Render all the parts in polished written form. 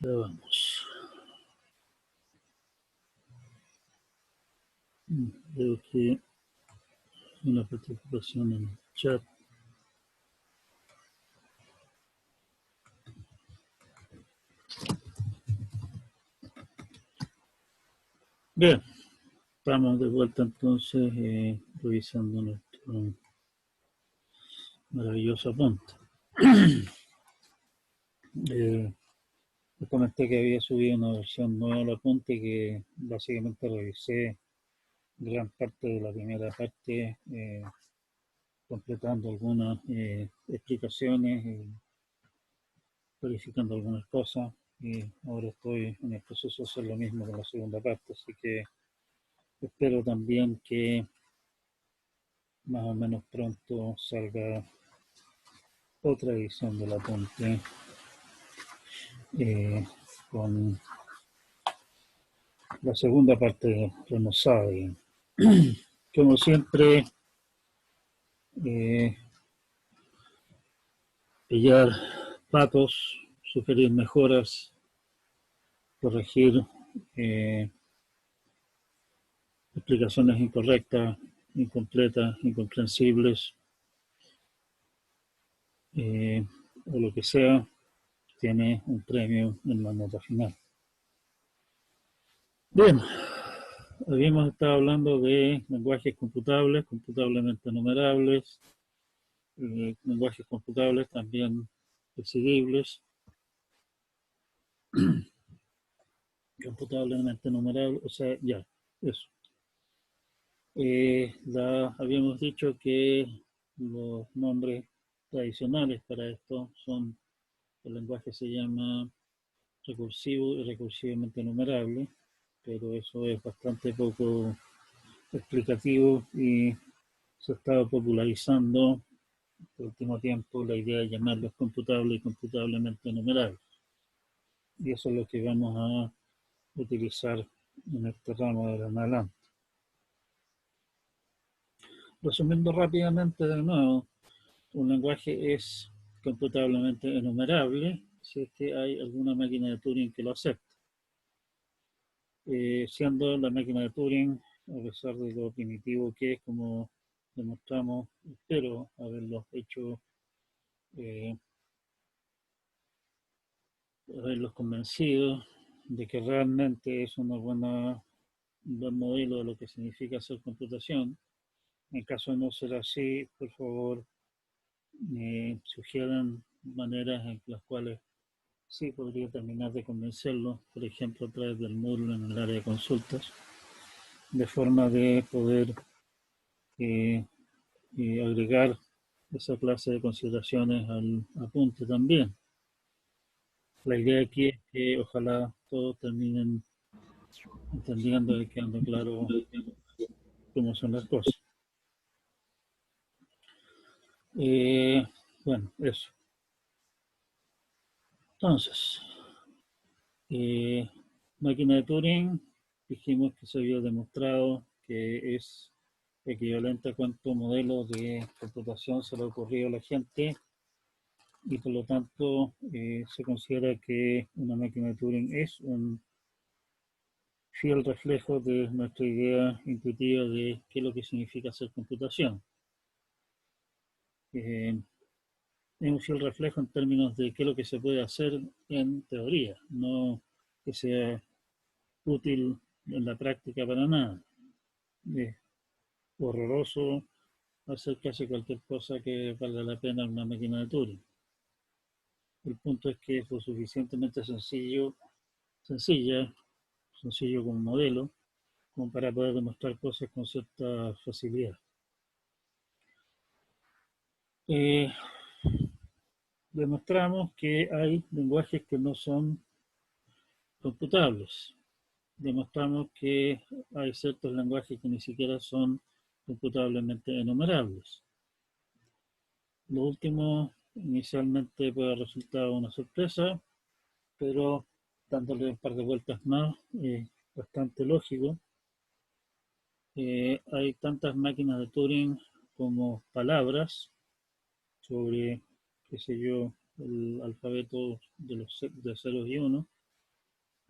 Ya vamos. Veo que hay una participación en el chat. Bien, estamos de vuelta entonces revisando nuestro maravilloso apunte. Les comenté que había subido una versión nueva al apunte que básicamente revisé gran parte de la primera parte, completando algunas explicaciones y verificando algunas cosas. Y ahora estoy en el proceso de hacer lo mismo con la segunda parte, así que espero también que más o menos pronto salga otra edición del apunte con la segunda parte remozada. Como siempre, pillar patos, sugerir mejoras, corregir explicaciones incorrectas, incompletas, incomprensibles, o lo que sea, tiene un premio en la nota final. Bien, habíamos estado hablando de lenguajes computables, computablemente numerables, lenguajes computables también decidibles, computablemente numerables, o sea, ya, eso. Habíamos dicho que los nombres tradicionales para esto son, el lenguaje se llama recursivo y recursivamente numerable, pero eso es bastante poco explicativo y se ha estado popularizando por último tiempo la idea de llamarlos computables y computablemente numerables. Y eso es lo que vamos a utilizar en este ramo de en adelante. Resumiendo rápidamente de nuevo, un lenguaje es computablemente enumerable si es que hay alguna máquina de Turing que lo acepte. Siendo la máquina de Turing, a pesar de lo primitivo que es, como demostramos, espero haberlos hecho, haberlos convencido de que realmente es un buen modelo de lo que significa hacer computación. En caso de no ser así, por favor, sugieran maneras en las cuales sí podría terminar de convencerlo, por ejemplo, a través del módulo en el área de consultas, de forma de poder agregar esa clase de consideraciones al apunte también. La idea aquí es que ojalá todos terminen entendiendo y quedando claro cómo son las cosas. Bueno, eso. Entonces, máquina de Turing, dijimos que se había demostrado que es equivalente a cuánto modelo de computación se le ha ocurrido a la gente y por lo tanto se considera que una máquina de Turing es un fiel reflejo de nuestra idea intuitiva de qué es lo que significa hacer computación. Es un fiel reflejo en términos de qué es lo que se puede hacer en teoría, no que sea útil en la práctica para nada. Es horroroso hacer casi cualquier cosa que valga la pena en una máquina de Turing. El punto es que es lo suficientemente sencillo como modelo, como para poder demostrar cosas con cierta facilidad. Demostramos que hay lenguajes que no son computables. Demostramos que hay ciertos lenguajes que ni siquiera son computablemente enumerables. Lo último inicialmente puede resultar una sorpresa, pero dándole un par de vueltas más, bastante lógico. Hay tantas máquinas de Turing como palabras sobre, qué sé yo, el alfabeto de ceros y unos.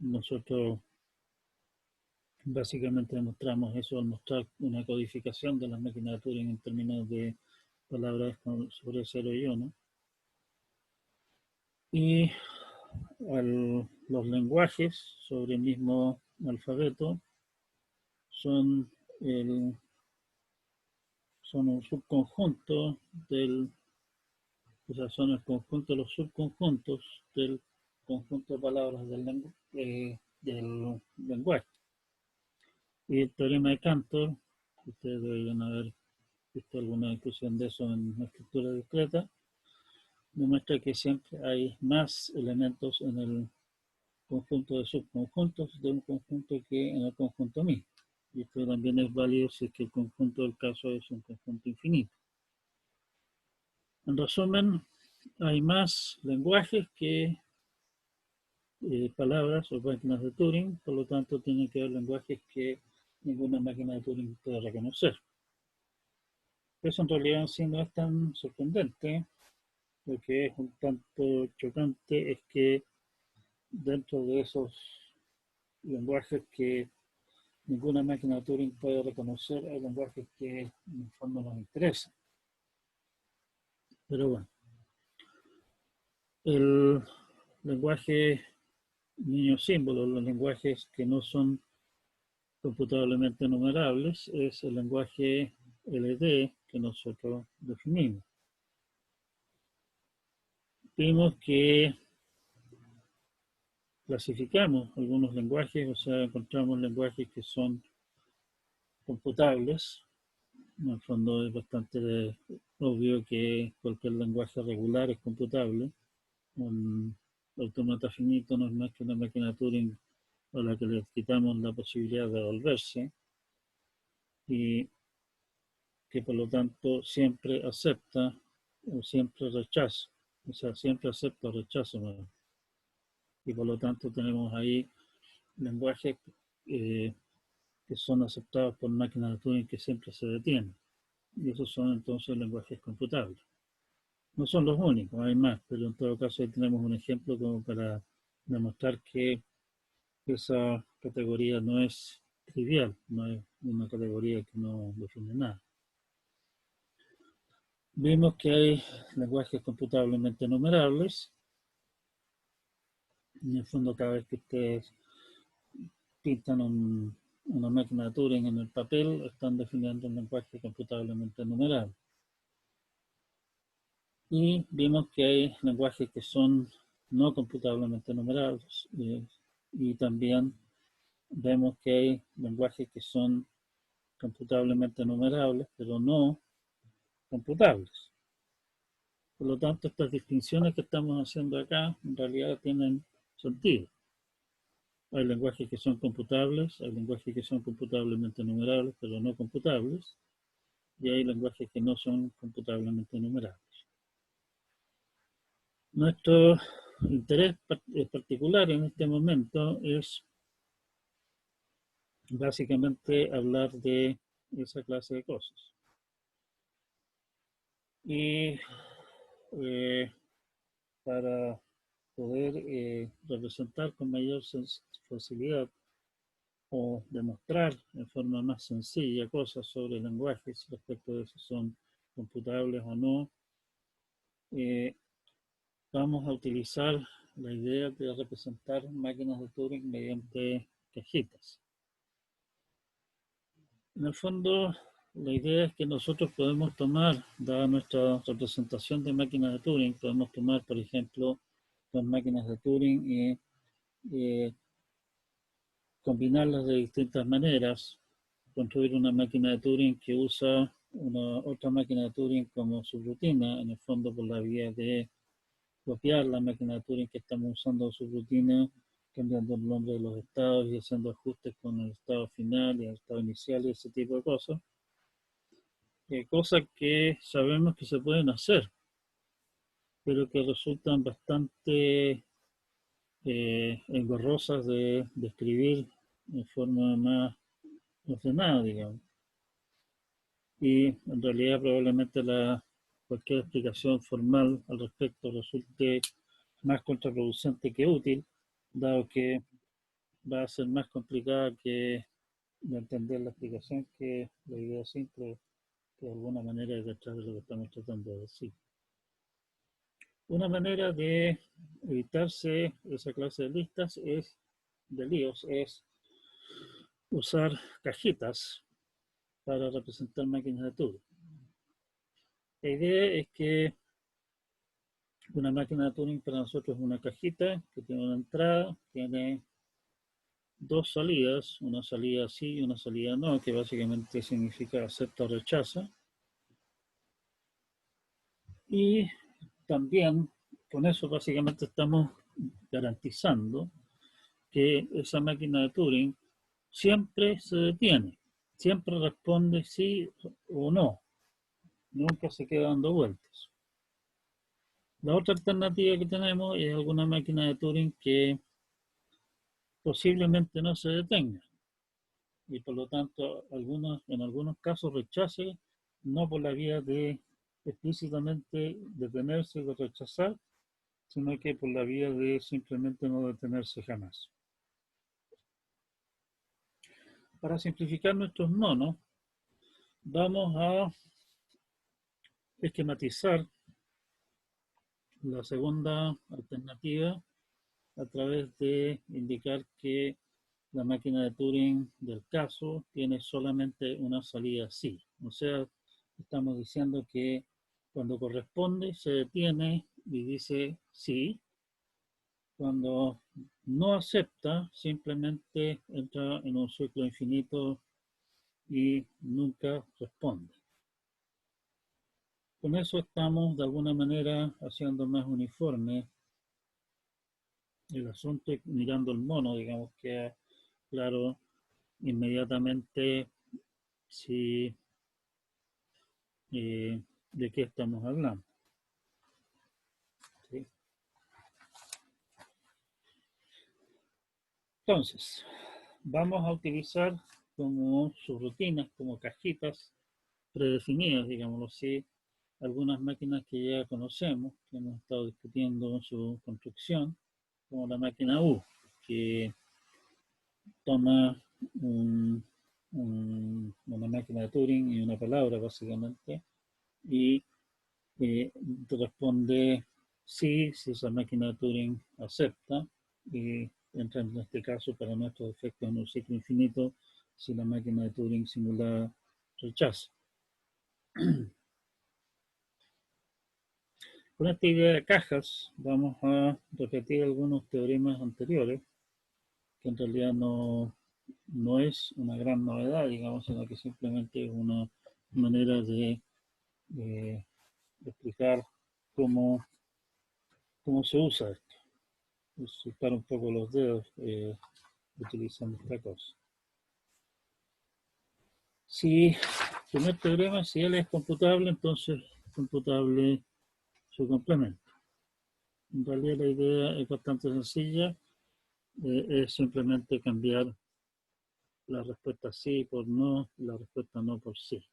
nosotros básicamente demostramos eso al mostrar una codificación de las máquinas de Turing en términos de palabras sobre 0 y 1. Y los lenguajes sobre el mismo alfabeto son, son un subconjunto o sea, son el conjunto de los subconjuntos del conjunto de palabras del lenguaje. Y el teorema de Cantor, ustedes deberían haber visto alguna discusión de eso en la estructura discreta, demuestra que siempre hay más elementos en el conjunto de subconjuntos de un conjunto que en el conjunto mismo. Y esto también es válido si es que el conjunto del caso es un conjunto infinito. En resumen, hay más lenguajes que palabras o máquinas de Turing, por lo tanto tiene que haber lenguajes que ninguna máquina de Turing puede reconocer. Eso en realidad sí no es tan sorprendente. Lo que es un tanto chocante es que dentro de esos lenguajes que ninguna máquina de Turing puede reconocer, hay lenguajes que en el fondo nos interesan. Pero bueno, el lenguaje niño símbolo, los lenguajes que no son computablemente numerables, es el lenguaje LD que nosotros definimos. Vimos que clasificamos algunos lenguajes, o sea, encontramos lenguajes que son computables. En el fondo es bastante obvio que cualquier lenguaje regular es computable. Un autómata finito no es más que una máquina de Turing a la que le quitamos la posibilidad de devolverse y que por lo tanto siempre acepta o siempre rechaza, o sea, siempre acepta o rechaza. Y por lo tanto tenemos ahí lenguajes que son aceptados por máquinas de Turing que siempre se detienen. Y esos son entonces lenguajes computables. No son los únicos, hay más, pero en todo caso ahí tenemos un ejemplo como para demostrar que esa categoría no es trivial, no es una categoría que no define nada. Vimos que hay lenguajes computablemente numerables. En el fondo, cada vez que ustedes pintan una máquina de Turing en el papel, están definiendo un lenguaje computablemente numerable. Y vimos que hay lenguajes que son no computablemente numerables. Y también vemos que hay lenguajes que son computablemente numerables, pero no computables. Por lo tanto, estas distinciones que estamos haciendo acá en realidad tienen sentido. Hay lenguajes que son computables, hay lenguajes que son computablemente numerables, pero no computables, y hay lenguajes que no son computablemente numerables. Nuestro interés particular en este momento es básicamente hablar de esa clase de cosas. Y para poder representar con mayor facilidad o demostrar en forma más sencilla cosas sobre lenguajes respecto de si son computables o no, vamos a utilizar la idea de representar máquinas de Turing mediante cajitas. En el fondo, la idea es que nosotros podemos tomar, dada nuestra representación de máquinas de Turing, podemos tomar, por ejemplo, las máquinas de Turing y combinarlas de distintas maneras, construir una máquina de Turing que usa otra máquina de Turing como subrutina, en el fondo por la vía de copiar la máquina de Turing que estamos usando subrutina, cambiando el nombre de los estados y haciendo ajustes con el estado final y el estado inicial y ese tipo de cosas. Cosas que sabemos que se pueden hacer, pero que resultan bastante engorrosas de escribir de forma más ordenada, digamos. Y en realidad probablemente cualquier explicación formal al respecto resulte más contraproducente que útil, dado que va a ser más complicada que de entender la explicación que la idea simple que de alguna manera es detrás de lo que estamos tratando de decir. Una manera de evitarse esa clase de listas de líos es usar cajitas para representar máquinas de Turing. La idea es que una máquina de Turing para nosotros es una cajita que tiene una entrada, tiene dos salidas, una salida sí y una salida no, que básicamente significa acepta o rechaza. Y también con eso básicamente estamos garantizando que esa máquina de Turing siempre se detiene, siempre responde sí o no, nunca se queda dando vueltas. La otra alternativa que tenemos es alguna máquina de Turing que posiblemente no se detenga y por lo tanto en algunos casos rechace, no por la vía de explícitamente detenerse o de rechazar, sino que por la vía de simplemente no detenerse jamás. Para simplificar nuestros monos, vamos a esquematizar la segunda alternativa a través de indicar que la máquina de Turing del caso tiene solamente una salida sí. O sea, estamos diciendo que cuando corresponde se detiene y dice sí. Cuando no acepta, simplemente entra en un ciclo infinito y nunca responde. Con eso estamos de alguna manera haciendo más uniforme el asunto, mirando el mono, digamos, que claro inmediatamente si de qué estamos hablando. ¿Sí? Entonces, vamos a utilizar como subrutinas, como cajitas predefinidas, digámoslo así, algunas máquinas que ya conocemos, que hemos estado discutiendo su construcción, como la máquina U, que toma una máquina de Turing y una palabra básicamente, y responde sí si esa máquina de Turing acepta, y entra en este caso para nuestros efectos en un ciclo infinito si la máquina de Turing simulada rechaza. Con esta idea de cajas vamos a repetir algunos teoremas anteriores, que en realidad no es una gran novedad, digamos, sino que simplemente es una manera de explicar cómo se usa esto. Soltar un poco los dedos utilizando esta cosa. Si el primer teorema, si L es computable, entonces computable su complemento. En realidad la idea es bastante sencilla, es simplemente cambiar la respuesta sí por no y la respuesta no por sí.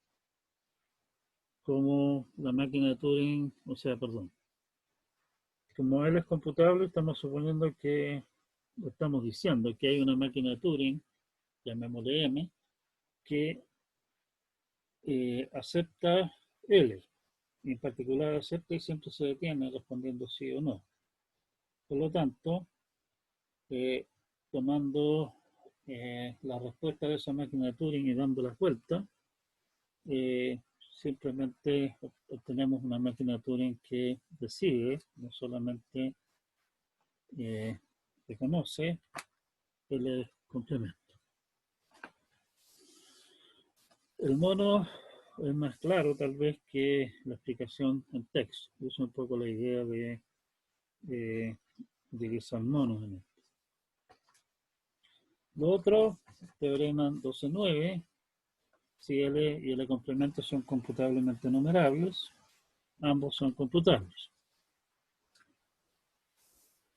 Como la máquina de Turing, o sea, perdón, como L es computable, estamos suponiendo que, estamos diciendo que hay una máquina de Turing, llamémosle M, que acepta L, y en particular acepta y siempre se detiene respondiendo sí o no. Por lo tanto, tomando la respuesta de esa máquina de Turing y dando las vueltas, simplemente obtenemos una máquina de Turing que decide, no solamente reconoce el complemento. El mono es más claro tal vez que la explicación en texto. Es un poco la idea de utilizar monos en esto. Lo otro, teorema 12.9, si L y L complemento son computablemente numerables, ambos son computables.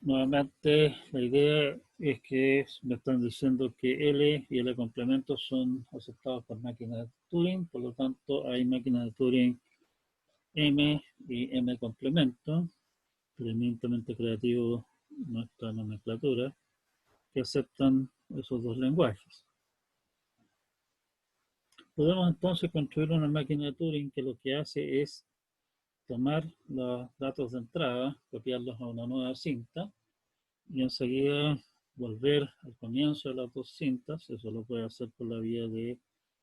Nuevamente, la idea es que me están diciendo que L y L complemento son aceptados por máquinas de Turing, por lo tanto hay máquinas de Turing M y M complemento, tremendamente creativo nuestra nomenclatura, que aceptan esos dos lenguajes. Podemos entonces construir una máquina de Turing que lo que hace es tomar los datos de entrada, copiarlos a una nueva cinta y enseguida volver al comienzo de las dos cintas. Eso lo puede hacer por la vía de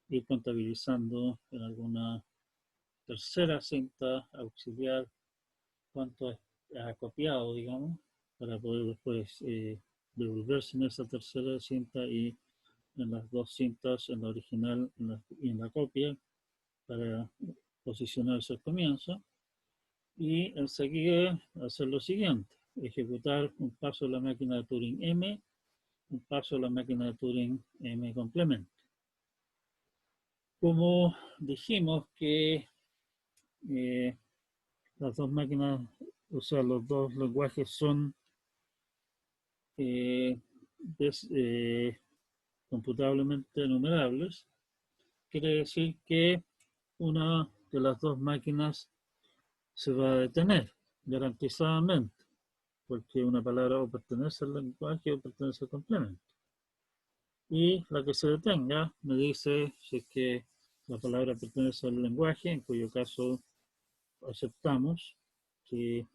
ir contabilizando en alguna tercera cinta auxiliar cuánto ha copiado, digamos, para poder después devolverse en esa tercera cinta y en las dos cintas, en la original y en la copia, para posicionarse al comienzo. Y enseguida hacer lo siguiente: ejecutar un paso de la máquina de Turing M, un paso de la máquina de Turing M complemento. Como dijimos que las dos máquinas, o sea, los dos lenguajes son computablemente enumerables, quiere decir que una de las dos máquinas se va a detener garantizadamente, porque una palabra o pertenece al lenguaje o pertenece al complemento. Y la que se detenga me dice si es que la palabra pertenece al lenguaje, en cuyo caso aceptamos, si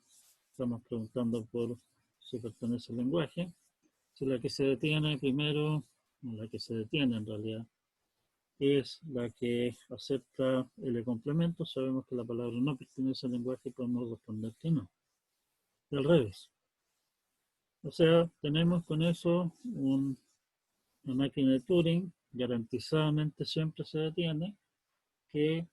estamos preguntando por si pertenece al lenguaje. Si la que se detiene primero, la que se detiene en realidad, es la que acepta el complemento, sabemos que la palabra no pertenece al lenguaje y podemos responder que no. Y al revés. O sea, tenemos con eso una máquina de Turing, garantizadamente siempre se detiene, que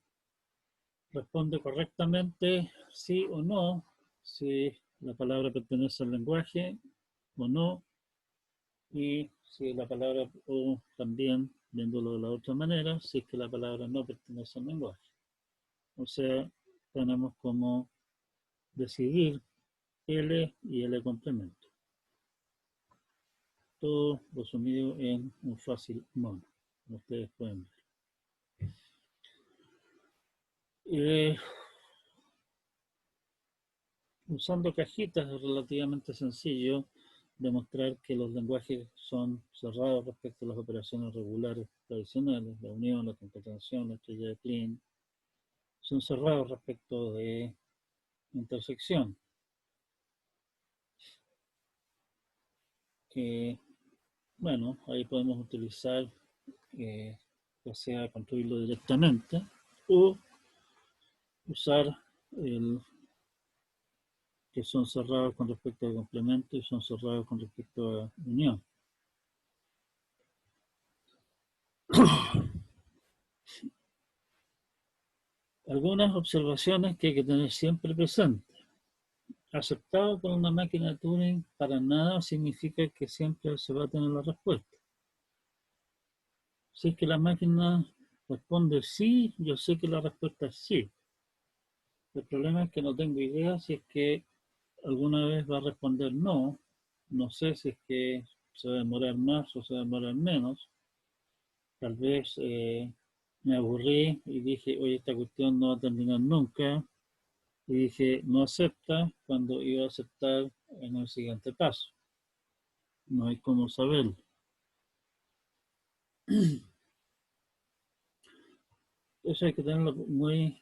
responde correctamente sí o no, si la palabra pertenece al lenguaje o no, y si la palabra, o también, viéndolo de la otra manera, si es que la palabra no pertenece al lenguaje. O sea, tenemos como decidir L y L complemento. Todo resumido en un fácil mono, como ustedes pueden ver. Usando cajitas es relativamente sencillo demostrar que los lenguajes son cerrados respecto a las operaciones regulares tradicionales, la unión, la concatenación, la estrella de Kleene, son cerrados respecto de intersección. Bueno, ahí podemos utilizar, ya sea construirlo directamente o usar que son cerrados con respecto al complemento y son cerrados con respecto a unión. Algunas observaciones que hay que tener siempre presentes. Aceptado por una máquina de Turing para nada significa que siempre se va a tener la respuesta. Si es que la máquina responde sí, yo sé que la respuesta es sí. El problema es que no tengo idea si es que alguna vez va a responder no. No sé si es que se va a demorar más o se va a demorar menos. Tal vez me aburrí y dije, oye, esta cuestión no va a terminar nunca. Y dije, no acepta cuando iba a aceptar en el siguiente paso. No hay cómo saberlo. Eso hay que tenerlo muy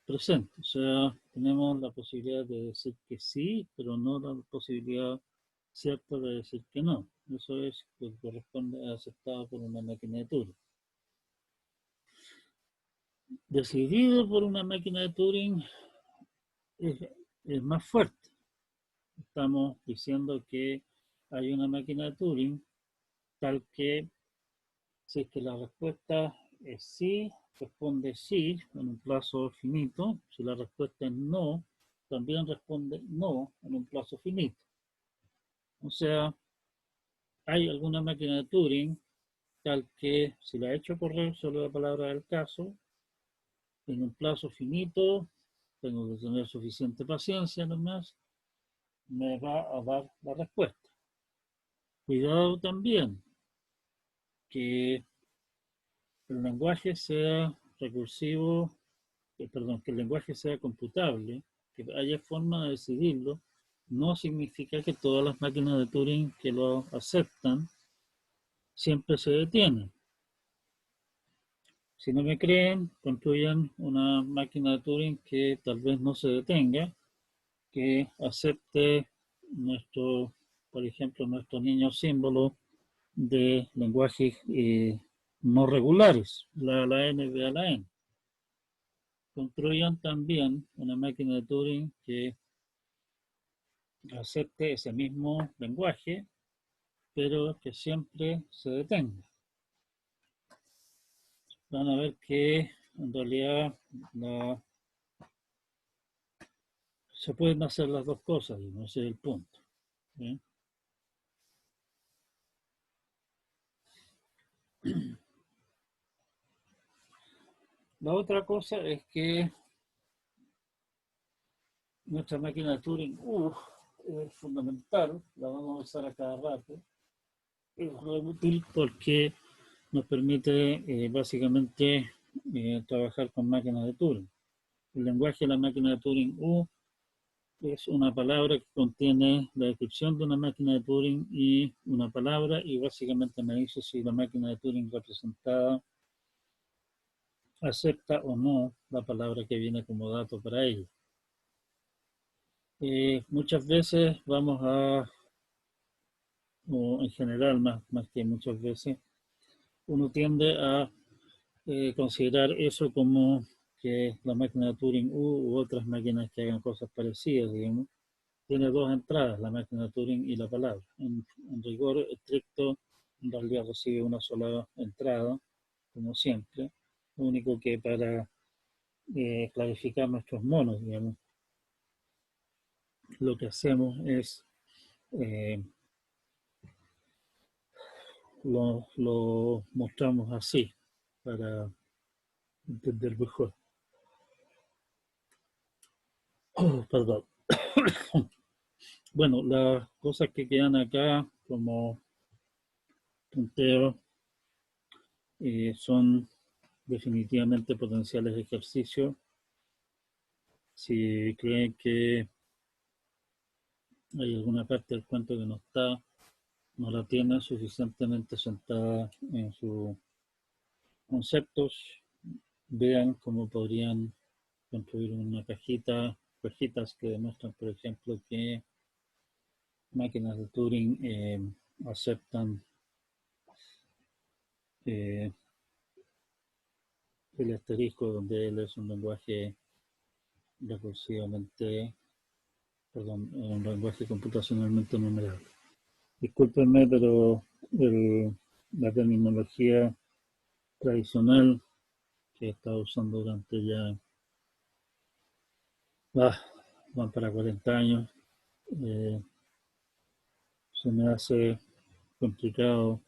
presente. O sea, tenemos la posibilidad de decir que sí, pero no la posibilidad cierta de decir que no. Eso es lo que corresponde a aceptado por una máquina de Turing. Decidido por una máquina de Turing es más fuerte. Estamos diciendo que hay una máquina de Turing tal que si es que la respuesta es sí, responde sí en un plazo finito. Si la respuesta es no, también responde no en un plazo finito. O sea, hay alguna máquina de Turing tal que si la he hecho correr sobre la palabra del caso, en un plazo finito, tengo que tener suficiente paciencia nomás, me va a dar la respuesta. Cuidado también que el lenguaje sea recursivo, que el lenguaje sea computable, que haya forma de decidirlo, no significa que todas las máquinas de Turing que lo aceptan siempre se detiene. Si no me creen, construyan una máquina de Turing que tal vez no se detenga, que acepte nuestro, por ejemplo, nuestros niños símbolos de lenguajes no regulares, la N, B a la N. Construyan también una máquina de Turing que acepte ese mismo lenguaje, pero que siempre se detenga. Van a ver que en realidad se pueden hacer las dos cosas, y no ese es el punto. ¿Sí? La otra cosa es que nuestra máquina de Turing es fundamental, la vamos a usar a cada rato. Es muy útil porque nos permite básicamente trabajar con máquinas de Turing. El lenguaje de la máquina de Turing U es una palabra que contiene la descripción de una máquina de Turing y una palabra, y básicamente me dice si la máquina de Turing representada acepta o no la palabra que viene como dato para ella. Muchas veces vamos a, o en general más que muchas veces, uno tiende a considerar eso como que la máquina de Turing U otras máquinas que hagan cosas parecidas, digamos, tiene dos entradas, la máquina de Turing y la palabra. En rigor estricto, en realidad recibe una sola entrada, como siempre, lo único que para clarificar nuestros monos, digamos, lo que hacemos es lo mostramos así para entender mejor. Perdón. Bueno, las cosas que quedan acá como punteo son definitivamente potenciales ejercicios. Si creen que hay alguna parte del cuento que no la tiene suficientemente sentada en sus conceptos, vean cómo podrían construir una cajitas que demuestran, por ejemplo, que máquinas de Turing aceptan el asterisco, donde él es un lenguaje recursivamente, perdón, un lenguaje computacionalmente numerable. Discúlpenme, pero la terminología tradicional que he estado usando durante ya van para 40 años, se me hace complicado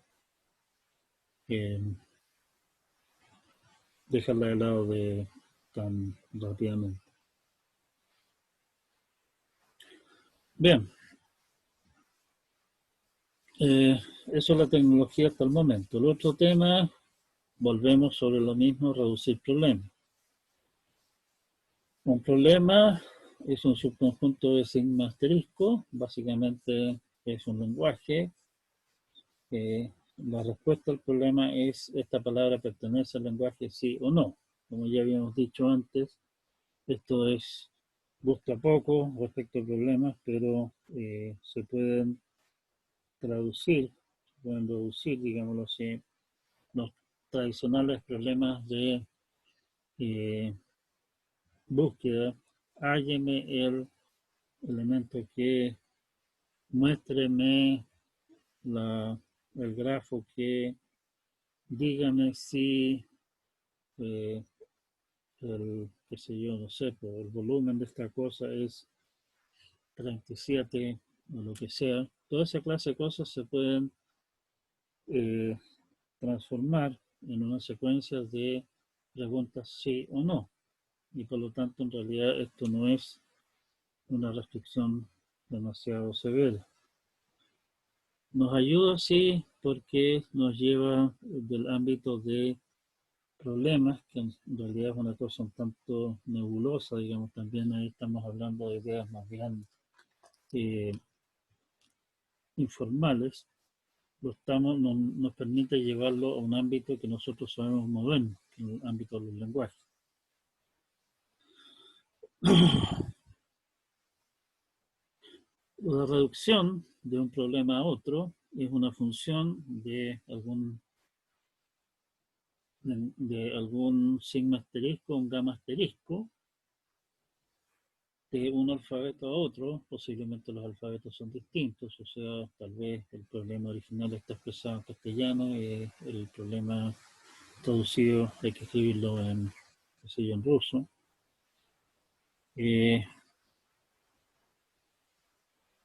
dejarla de lado tan rápidamente. Bien, eso es la tecnología hasta el momento. El otro tema, volvemos sobre lo mismo, reducir problemas. Un problema es un subconjunto de sigma asterisco, básicamente es un lenguaje. La respuesta al problema es: ¿esta palabra pertenece al lenguaje, sí o no? Como ya habíamos dicho antes, esto busca poco respecto a problemas, pero se pueden reducir, digámoslo así, los tradicionales problemas de búsqueda. Hálleme el elemento que muéstreme el grafo que dígame si qué sé yo, no sé, pero el volumen de esta cosa es 37 o lo que sea. Toda esa clase de cosas se pueden transformar en una secuencia de preguntas sí o no. Y por lo tanto, en realidad, esto no es una restricción demasiado severa. Nos ayuda, sí, porque nos lleva del ámbito de problemas, que en realidad es una cosa un tanto nebulosa, digamos. También ahí estamos hablando de ideas más bien informales, nos permite llevarlo a un ámbito que nosotros sabemos moderno, que es el ámbito de los lenguajes. La reducción de un problema a otro es una función de algún sigma asterisco, un gamma asterisco, de un alfabeto a otro. Posiblemente los alfabetos son distintos, o sea, tal vez el problema original está expresado en castellano y el problema traducido hay que escribirlo en, qué sé yo, en ruso.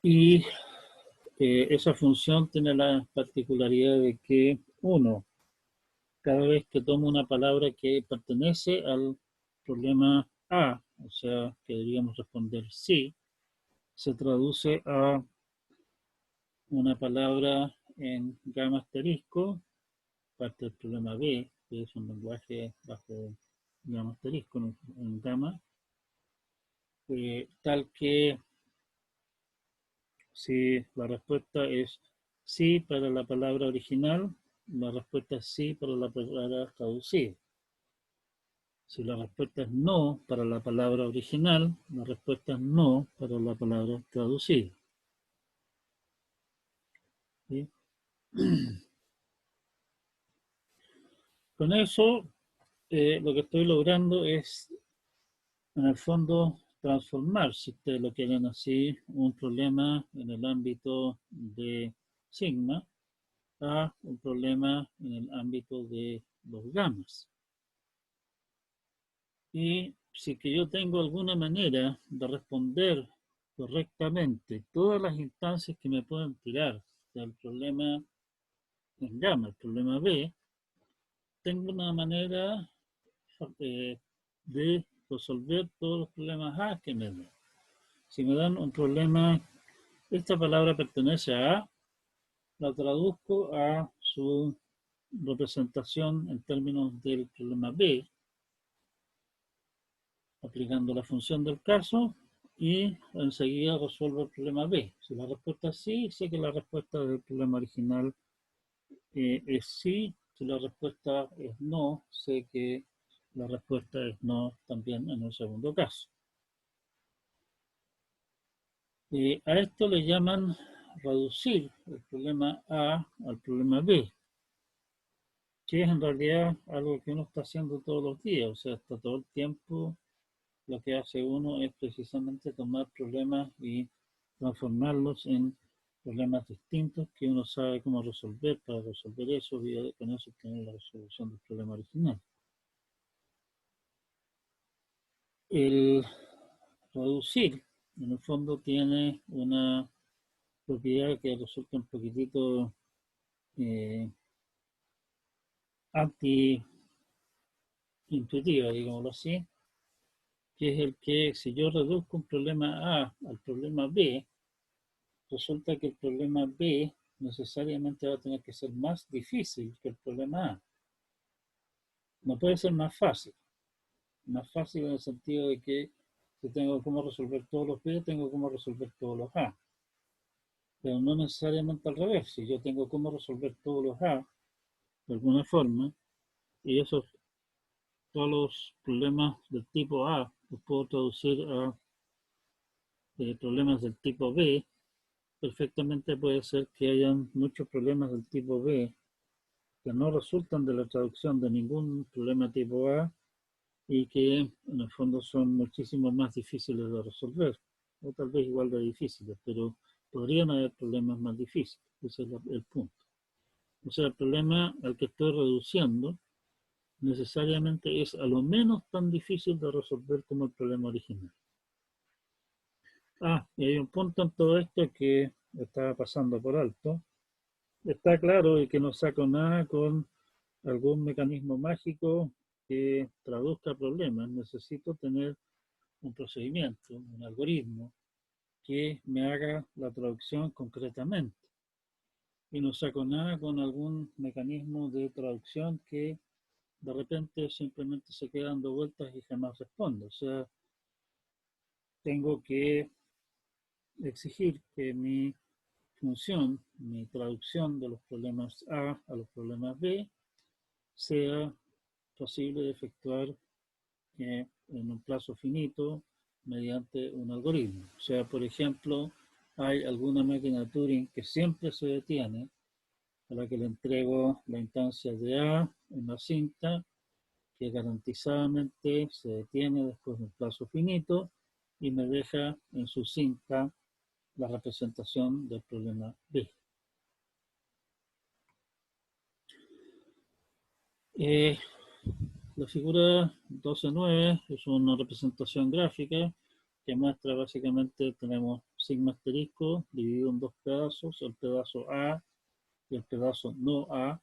Y esa función tiene la particularidad de que, uno, cada vez que tomo una palabra que pertenece al problema A, o sea, que deberíamos responder sí, se traduce a una palabra en gamma asterisco, parte del problema B, que es un lenguaje bajo gamma asterisco, en gamma, tal que si la respuesta es sí para la palabra original, la respuesta es sí para la palabra traducida. Si la respuesta es no para la palabra original, la respuesta es no para la palabra traducida. ¿Sí? Con eso, lo que estoy logrando es, en el fondo, transformar, si ustedes lo quieren así, un problema en el ámbito de sigma a un problema en el ámbito de los gamas. Y si que yo tengo alguna manera de responder correctamente todas las instancias que me pueden tirar del problema en gamma, el problema B, tengo una manera de resolver todos los problemas A que me dan. Si me dan un problema, esta palabra pertenece a A, la traduzco a su representación en términos del problema B, aplicando la función del caso, y enseguida resuelvo el problema B. Si la respuesta es sí, sé que la respuesta del problema original es sí. Si la respuesta es no, sé que la respuesta es no también en el segundo caso. A esto le llaman reducir el problema A al problema B, que es en realidad algo que uno está haciendo todos los días, o sea, está todo el tiempo. Lo que hace uno es precisamente tomar problemas y transformarlos en problemas distintos que uno sabe cómo resolver para resolver eso y con eso obtener la resolución del problema original. El reducir, en el fondo, tiene una propiedad que resulta un poquitito anti-intuitiva, digámoslo así, que es el que si yo reduzco un problema A al problema B, resulta que el problema B necesariamente va a tener que ser más difícil que el problema A. No puede ser más fácil. Más fácil en el sentido de que si tengo cómo resolver todos los B, tengo cómo resolver todos los A. Pero no necesariamente al revés. Si yo tengo cómo resolver todos los A, de alguna forma, y todos los problemas del tipo A los puedo traducir a problemas del tipo B, perfectamente puede ser que hayan muchos problemas del tipo B que no resultan de la traducción de ningún problema tipo A y que en el fondo son muchísimo más difíciles de resolver, o tal vez igual de difíciles, pero podrían haber problemas más difíciles. Ese es el punto. O sea, el problema al que estoy reduciendo necesariamente es a lo menos tan difícil de resolver como el problema original. Y hay un punto en todo esto que estaba pasando por alto. Está claro y que no saco nada con algún mecanismo mágico que traduzca problemas. Necesito tener un procedimiento, un algoritmo que me haga la traducción concretamente. Y no saco nada con algún mecanismo de traducción que de repente simplemente se queda dando vueltas y jamás responde. O sea, tengo que exigir que mi función, mi traducción de los problemas A a los problemas B, sea posible de efectuar en un plazo finito mediante un algoritmo. O sea, por ejemplo, hay alguna máquina de Turing que siempre se detiene, a la que le entrego la instancia de A en la cinta, que garantizadamente se detiene después de un plazo finito y me deja en su cinta la representación del problema B. La figura 12.9 es una representación gráfica que muestra básicamente, tenemos sigma asterisco dividido en dos pedazos, el pedazo A y el pedazo no A.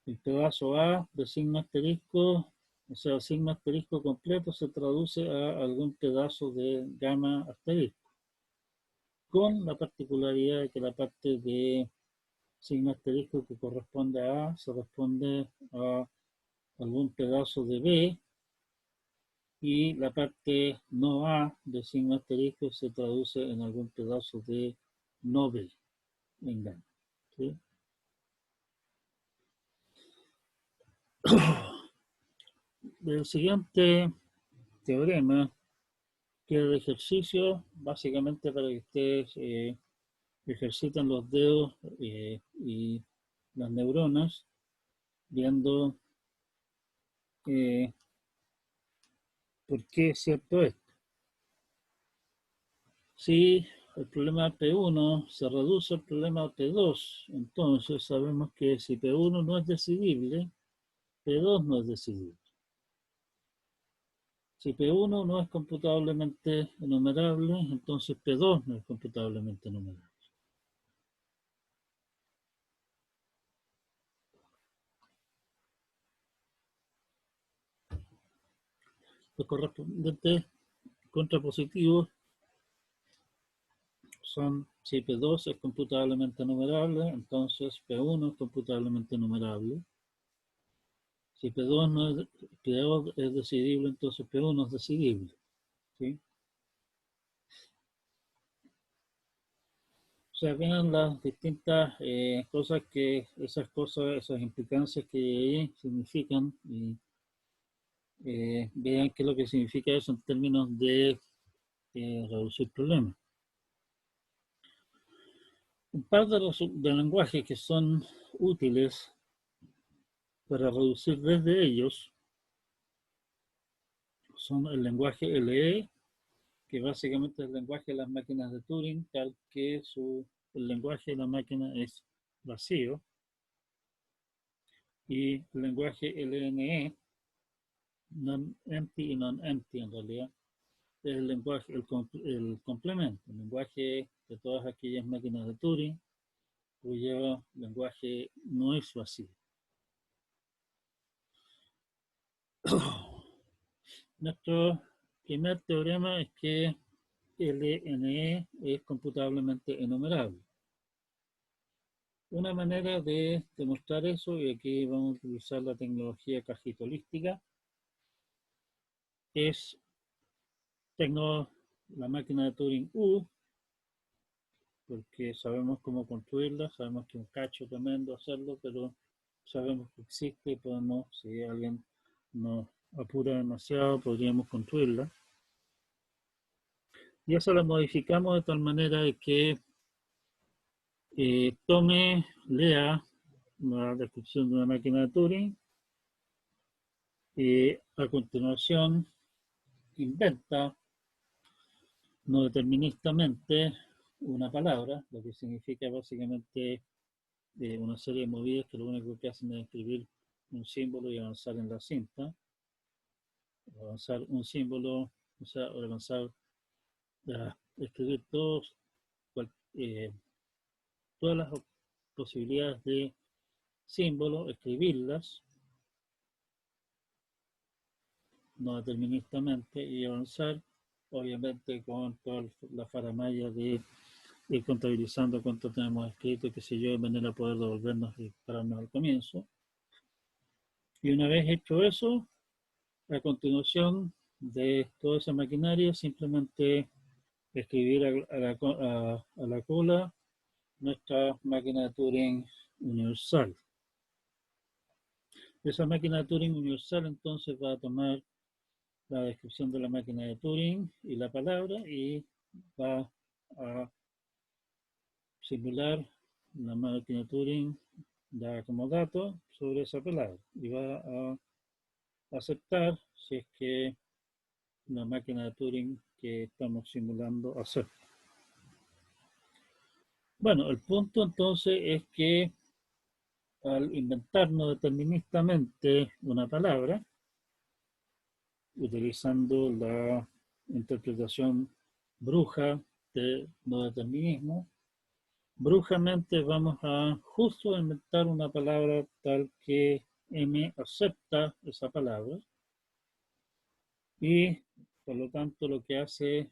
El pedazo A de sigma asterisco, o sea, sigma asterisco completo, se traduce a algún pedazo de gamma asterisco, con la particularidad de que la parte de sigma asterisco que corresponde a A se responde a algún pedazo de B, y la parte no A de sigma asterisco se traduce en algún pedazo de no B en gamma. ¿Sí? El siguiente teorema queda de ejercicio, básicamente para que ustedes ejerciten los dedos y las neuronas, viendo por qué es cierto esto. Si el problema P1 se reduce al problema P2, entonces sabemos que si P1 no es decidible, P2 no es decidible. Si P1 no es computablemente enumerable, entonces P2 no es computablemente enumerable. Los correspondientes contrapositivos son, si P2 es computablemente enumerable, entonces P1 es computablemente enumerable. Si P2 no es, P2 es decidible, entonces P1 es decidible. ¿Sí? O sea, vienen las distintas cosas que, esas implicancias que significan, y vean qué es lo que significa eso en términos de reducir problemas. Un par de lenguajes que son útiles para reducir desde ellos son el lenguaje LE, que básicamente es el lenguaje de las máquinas de Turing, tal que el lenguaje de la máquina es vacío, y el lenguaje LNE, non-empty y non-empty en realidad, es el lenguaje, el complemento, el lenguaje de todas aquellas máquinas de Turing cuyo lenguaje no es vacío. Nuestro primer teorema es que LNE es computablemente enumerable. Una manera de demostrar eso, y aquí vamos a utilizar la tecnología cajita holística, es la máquina de Turing U, porque sabemos cómo construirla, sabemos que es un cacho tremendo hacerlo, pero sabemos que existe y podemos, si alguien nos apura demasiado, podríamos construirla. Y eso la modificamos de tal manera de que lea la descripción de una máquina de Turing y a continuación inventa no deterministamente una palabra, lo que significa básicamente una serie de movidas que lo único que hacen es escribir un símbolo y avanzar en la cinta, avanzar un símbolo, o sea, avanzar a escribir todas las posibilidades de símbolo, escribirlas no deterministamente y avanzar, obviamente con toda la faramalla de ir contabilizando cuánto tenemos escrito, qué sé yo, de manera a poder devolvernos y pararnos al comienzo. Y una vez hecho eso, a continuación de toda esa maquinaria, simplemente escribir a la cola nuestra máquina de Turing universal. Esa máquina de Turing universal entonces va a tomar la descripción de la máquina de Turing y la palabra y va a simular la máquina de Turing da como dato sobre esa palabra y va a aceptar si es que la máquina de Turing que estamos simulando acepta. Bueno, el punto entonces es que al inventarnos deterministamente una palabra, utilizando la interpretación bruja de no determinismo, brujamente vamos a justo inventar una palabra tal que M acepta esa palabra y por lo tanto lo que hace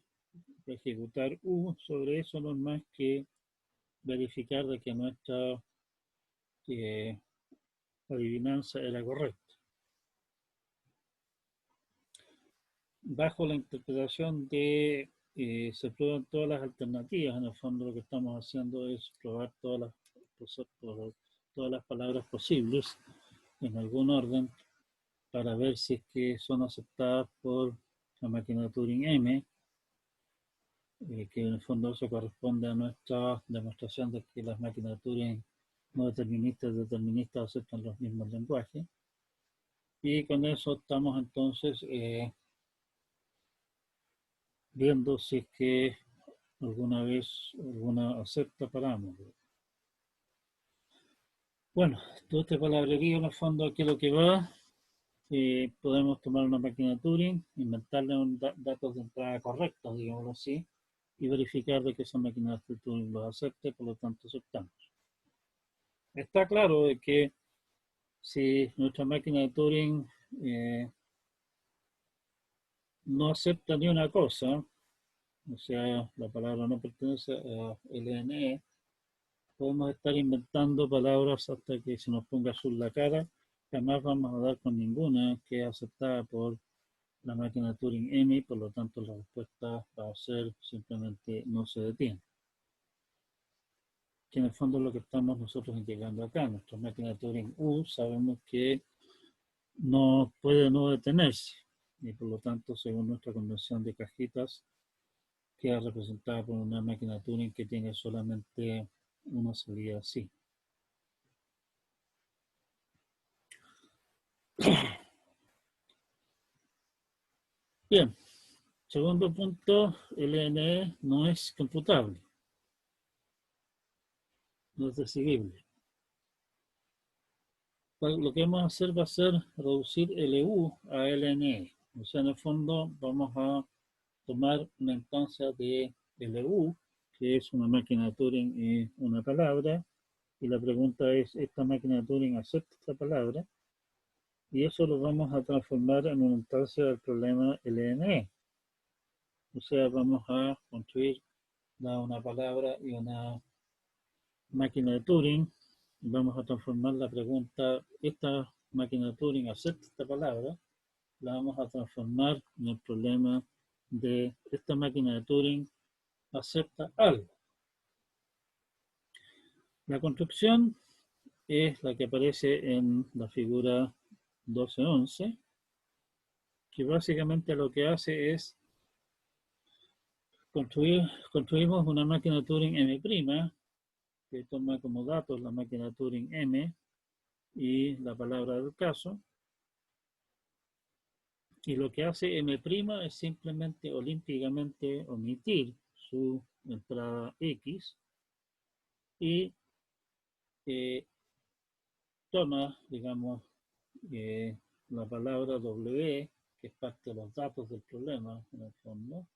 ejecutar U sobre eso no es más que verificar de que nuestra adivinanza era correcta. Bajo la interpretación de se prueban todas las alternativas, en el fondo lo que estamos haciendo es probar todas las palabras posibles en algún orden para ver si es que son aceptadas por la máquina de Turing M, que en el fondo eso corresponde a nuestra demostración de que las máquinas de Turing no deterministas y deterministas aceptan los mismos lenguajes. Y con eso estamos entonces viendo si es que alguna vez alguna acepta para ambos. Bueno, todo este palabrerío en el fondo aquí lo que va, podemos tomar una máquina de Turing, inventarle datos de entrada correctos, digámoslo así, y verificar de que esa máquina de Turing los acepte, por lo tanto aceptamos. Está claro de que si nuestra máquina de Turing no acepta ni una cosa, o sea, la palabra no pertenece a LNE, podemos estar inventando palabras hasta que se nos ponga azul la cara, jamás vamos a dar con ninguna que es aceptada por la máquina de Turing M, por lo tanto la respuesta va a ser simplemente no se detiene. Que en el fondo es lo que estamos nosotros indicando acá. Nuestra máquina de Turing U sabemos que no puede no detenerse y por lo tanto, según nuestra convención de cajitas, queda representada por una máquina de Turing que tiene solamente una salida así. Bien, segundo punto, LNE no es computable, no es decidible. Lo que vamos a hacer va a ser reducir LU a LNE. O sea, en el fondo vamos a tomar una instancia de LU, que es una máquina de Turing y una palabra, y la pregunta es, ¿esta máquina de Turing acepta esta palabra? Y eso lo vamos a transformar en una instancia del problema LNE. O sea, vamos a construir una palabra y una máquina de Turing. Vamos a transformar la pregunta, ¿esta máquina de Turing acepta esta palabra? La vamos a transformar en el problema de esta máquina de Turing acepta algo. La construcción es la que aparece en la figura 1211, que básicamente lo que hace es construimos una máquina de Turing M', que toma como datos la máquina de Turing M y la palabra del caso. Y lo que hace M' es simplemente olímpicamente omitir su entrada X y toma, digamos, la palabra W, que es parte de los datos del problema, en el fondo,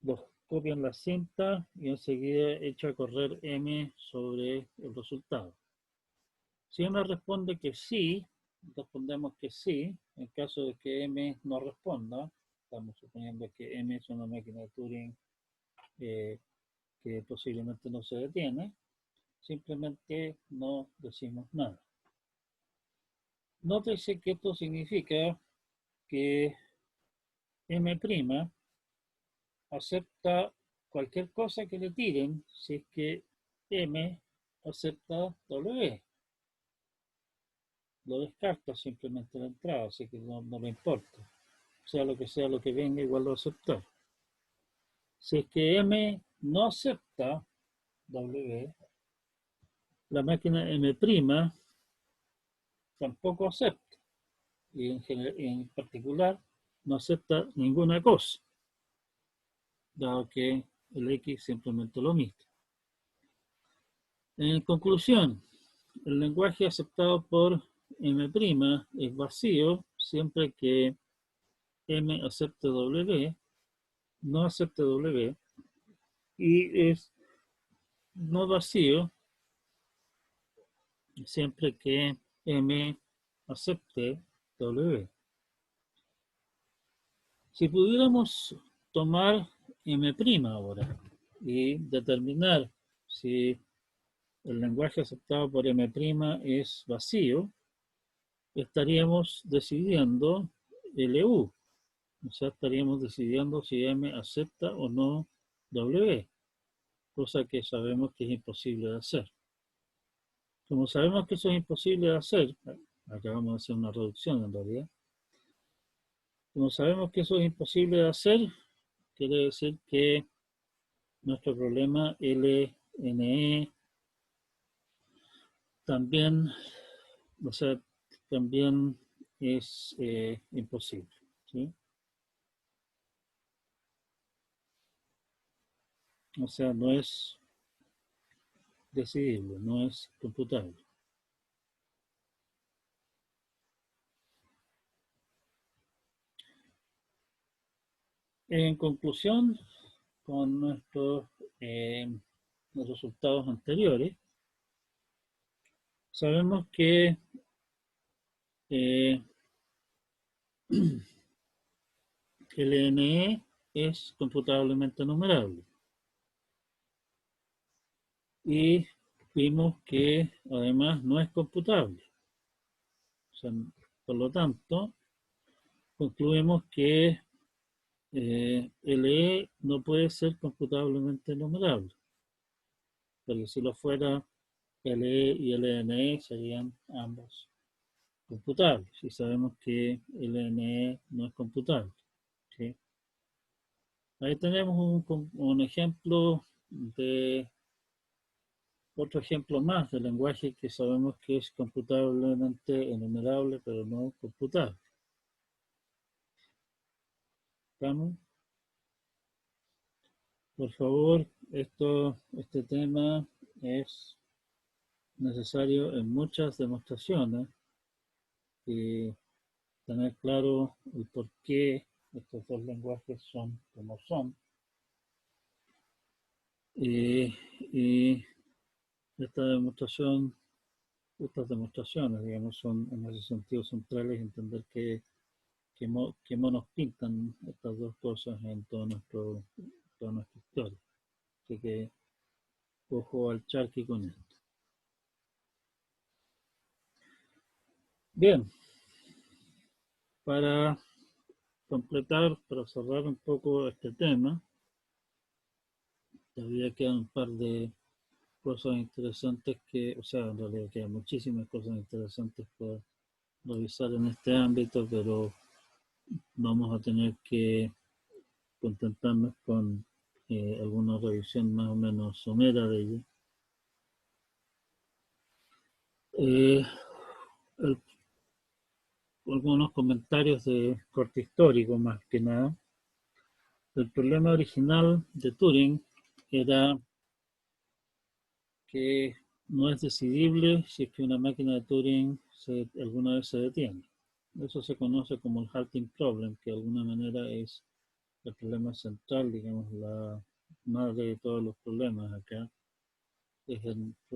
los copia en la cinta y enseguida echa a correr M sobre el resultado. Si M responde que sí, respondemos que sí. En caso de que M no responda, estamos suponiendo que M es una máquina de Turing que posiblemente no se detiene, simplemente no decimos nada. Nótese que esto significa que M' acepta cualquier cosa que le tiren, si es que M acepta W. Lo descarta simplemente la entrada, así que no le importa. Sea lo que venga, igual lo aceptar. Si es que M no acepta W, la máquina M' tampoco acepta. Y en particular no acepta ninguna cosa, dado que el X simplemente lo omite. En conclusión, el lenguaje aceptado por M' es vacío siempre que M acepte W, no acepte W, y es no vacío siempre que M acepte W. Si pudiéramos tomar M' ahora y determinar si el lenguaje aceptado por M' es vacío, estaríamos decidiendo LU. O sea, estaríamos decidiendo si M acepta o no W, cosa que sabemos que es imposible de hacer. Como sabemos que eso es imposible de hacer, acabamos de hacer una reducción en realidad, como sabemos que eso es imposible de hacer, quiere decir que nuestro problema LNE también, o sea, también es imposible, ¿sí? O sea, no es decidible, no es computable. En conclusión, con nuestros resultados anteriores, sabemos que LNE es computablemente numerable. Y vimos que además no es computable. O sea, por lo tanto, concluimos que LE no puede ser computablemente numerable. Porque si lo fuera, LE y LNE serían ambos computables. Y sabemos que LNE no es computable. ¿Sí? Ahí tenemos un ejemplo de otro ejemplo más de lenguaje que sabemos que es computablemente enumerable, pero no computable. ¿Estamos? Por favor, este tema es necesario en muchas demostraciones y tener claro el por qué estos dos lenguajes son como son. Y estas demostraciones, digamos, son en ese sentido centrales, entender qué monos pintan estas dos cosas en toda nuestra historia. Así que ojo al charqui con esto. Bien, para completar, para cerrar un poco este tema, todavía quedan un par de cosas interesantes que, o sea, en realidad quedan muchísimas cosas interesantes por revisar en este ámbito, pero vamos a tener que contentarnos con alguna revisión más o menos somera de ello. El, algunos comentarios de corte histórico más que nada. El problema original de Turing era que no es decidible si es que una máquina de Turing alguna vez se detiene. Eso se conoce como el halting problem, que de alguna manera es el problema central, digamos, la madre de todos los problemas acá. Es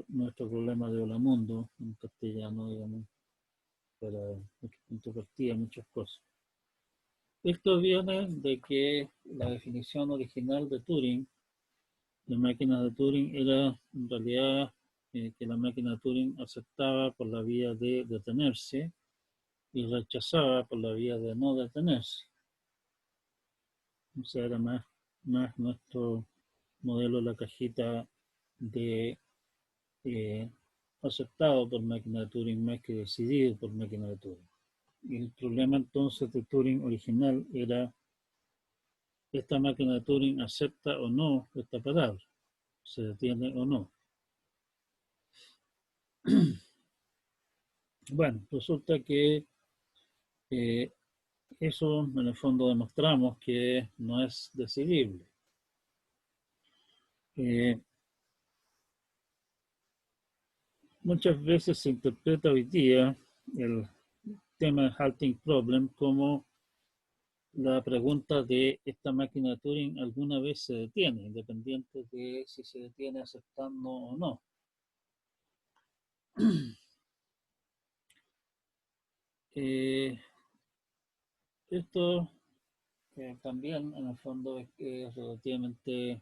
nuestro problema de hola mundo, en castellano, digamos, para nuestro punto de partida, muchas cosas. Esto viene de que la definición original de Turing, de máquina de Turing, era en realidad que la máquina de Turing aceptaba por la vía de detenerse y rechazaba por la vía de no detenerse. O sea, era más nuestro modelo de la cajita de aceptado por máquina de Turing más que decidido por máquina de Turing. Y el problema entonces de Turing original era: ¿esta máquina de Turing acepta o no esta palabra? ¿Se detiene o no? Bueno, resulta que eso en el fondo demostramos que no es decidible. Muchas veces se interpreta hoy día el tema de halting problem como la pregunta de: ¿esta máquina de Turing alguna vez se detiene, independiente de si se detiene aceptando o no? Esto también en el fondo es relativamente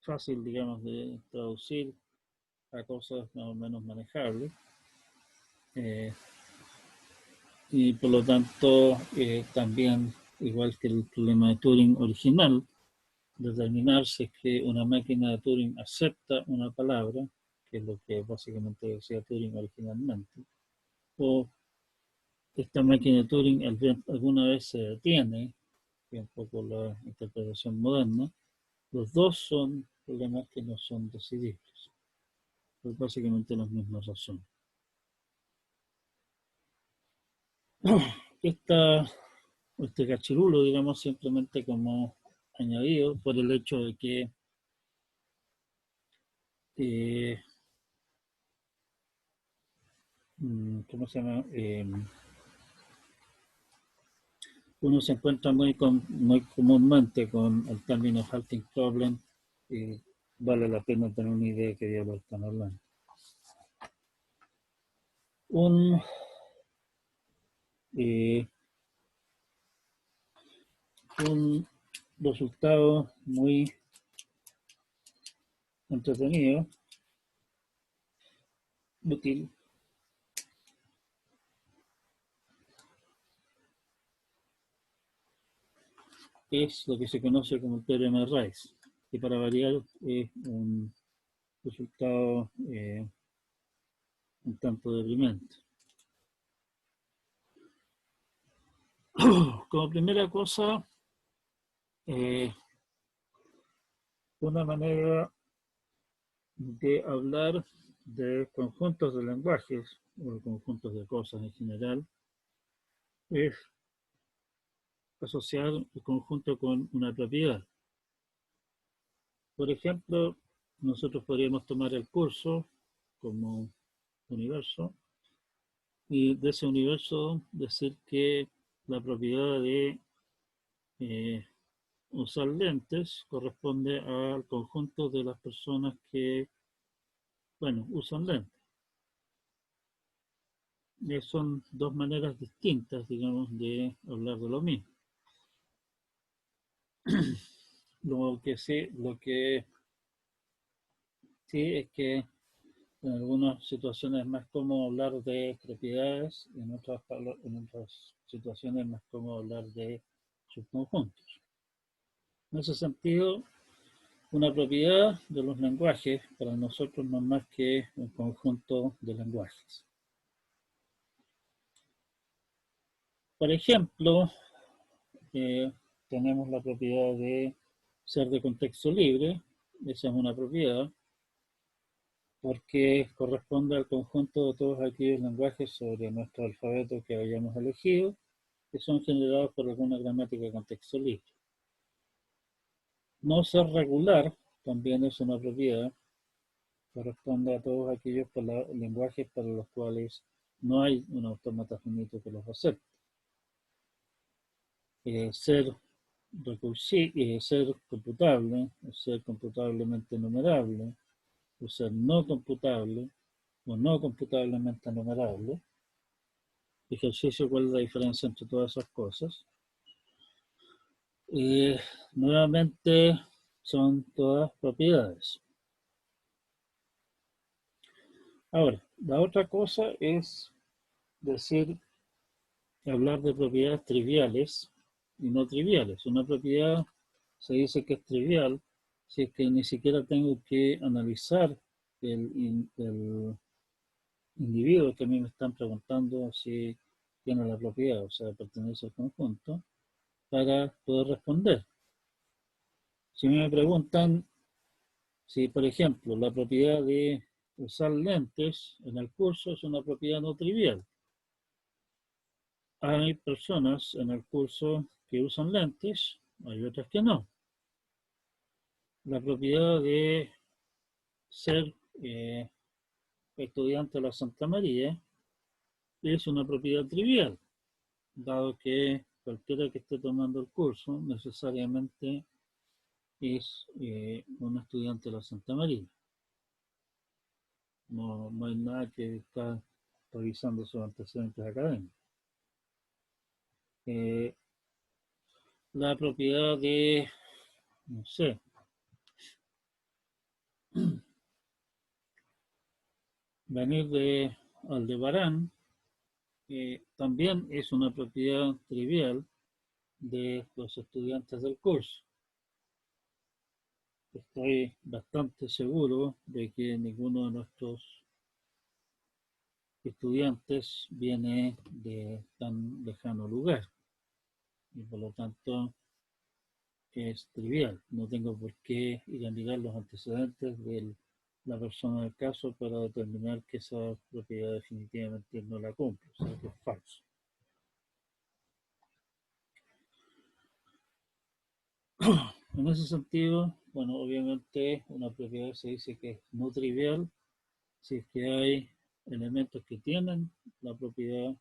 fácil, digamos, de traducir a cosas más o menos manejables. Y por lo tanto también, igual que el problema de Turing original, determinar si es que una máquina de Turing acepta una palabra, que es lo que básicamente decía Turing originalmente, o esta máquina de Turing alguna vez se detiene, que es un poco la interpretación moderna. Los dos son problemas que no son decidibles, por básicamente las mismas razones. Este cachirulo, digamos, simplemente como añadido por el hecho de que ¿cómo se llama? Uno se encuentra muy comúnmente con el término halting problem y vale la pena tener una idea de qué diablos están hablando. Un resultado muy entretenido, útil, es lo que se conoce como el teorema de Rice, que para variar es un resultado un tanto deprimente. Como primera cosa, una manera de hablar de conjuntos de lenguajes o de conjuntos de cosas en general es asociar el conjunto con una propiedad. Por ejemplo, nosotros podríamos tomar el curso como universo y de ese universo decir que la propiedad de usar lentes corresponde al conjunto de las personas que, bueno, usan lentes. Son dos maneras distintas, digamos, de hablar de lo mismo. Lo que sí es que en algunas situaciones es más cómodo hablar de propiedades, en otras situaciones es más cómodo hablar de subconjuntos. En ese sentido, una propiedad de los lenguajes para nosotros no es más que un conjunto de lenguajes. Por ejemplo, tenemos la propiedad de ser de contexto libre. Esa es una propiedad porque corresponde al conjunto de todos aquellos lenguajes sobre nuestro alfabeto que hayamos elegido, que son generados por alguna gramática de contexto libre. No ser regular también es una propiedad, corresponde a todos aquellos lenguajes para los cuales no hay un autómata finito que los acepte. Ser computable, o ser computablemente numerable, o ser no computable, o no computablemente numerable. Ejercicio, ¿cuál es la diferencia entre todas esas cosas? Nuevamente son todas propiedades. Ahora, la otra cosa es hablar de propiedades triviales y no triviales. Una propiedad se dice que es trivial si es que ni siquiera tengo que analizar el individuo que a mí me están preguntando si tiene la propiedad, o sea, pertenece al conjunto, para poder responder. Si me preguntan si, por ejemplo, la propiedad de usar lentes en el curso es una propiedad no trivial. Hay personas en el curso que usan lentes, hay otras que no. La propiedad de ser estudiante de la Santa María es una propiedad trivial, dado que cualquiera que esté tomando el curso necesariamente es un estudiante de la Santa María. No hay nada que está revisando sus antecedentes académicos. La propiedad de, no sé, venir de Aldebarán también es una propiedad trivial de los estudiantes del curso. Estoy bastante seguro de que ninguno de nuestros estudiantes viene de tan lejano lugar y por lo tanto es trivial. No tengo por qué ir a mirar los antecedentes de la persona del caso para determinar que esa propiedad definitivamente no la cumple, o sea que es falso. En ese sentido, bueno, obviamente una propiedad se dice que es no trivial si es que hay elementos que tienen la propiedad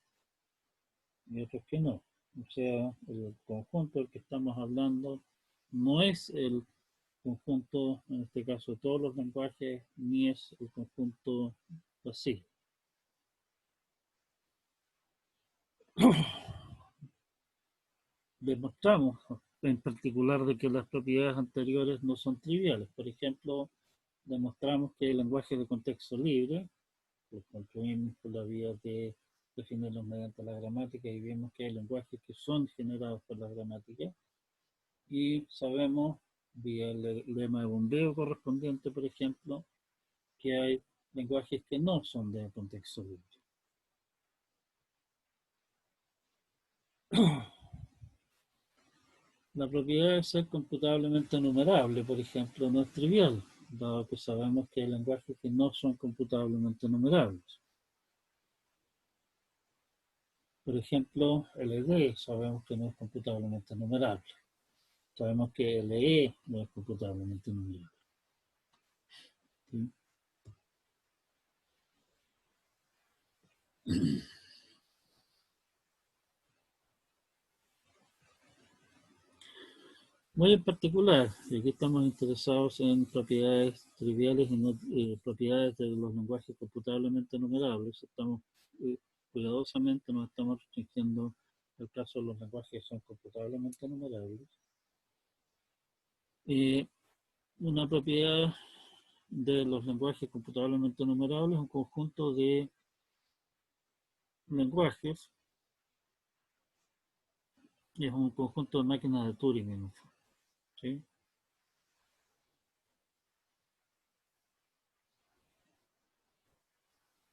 y otros que no. O sea, el conjunto del que estamos hablando no es el conjunto, en este caso, de todos los lenguajes, ni es el conjunto así. Demostramos en particular de que las propiedades anteriores no son triviales. Por ejemplo, demostramos que el lenguaje de contexto libre lo construimos por la vía de definirlos mediante la gramática y vemos que hay lenguajes que son generados por la gramática y sabemos vía el lema de bombeo correspondiente, por ejemplo, que hay lenguajes que no son de contexto libre. La propiedad de ser computablemente numerable, por ejemplo, no es trivial, dado que sabemos que hay lenguajes que no son computablemente numerables. Por ejemplo, LD sabemos que no es computablemente numerable. Sabemos que LE no es computablemente numerable. ¿Sí? Muy en particular, aquí estamos interesados en propiedades triviales y no, propiedades de los lenguajes computablemente numerables. Estamos cuidadosamente nos estamos restringiendo el caso de los lenguajes que son computablemente numerables. Una propiedad de los lenguajes computablemente numerables es un conjunto de lenguajes y es un conjunto de máquinas de Turing. ¿Sí?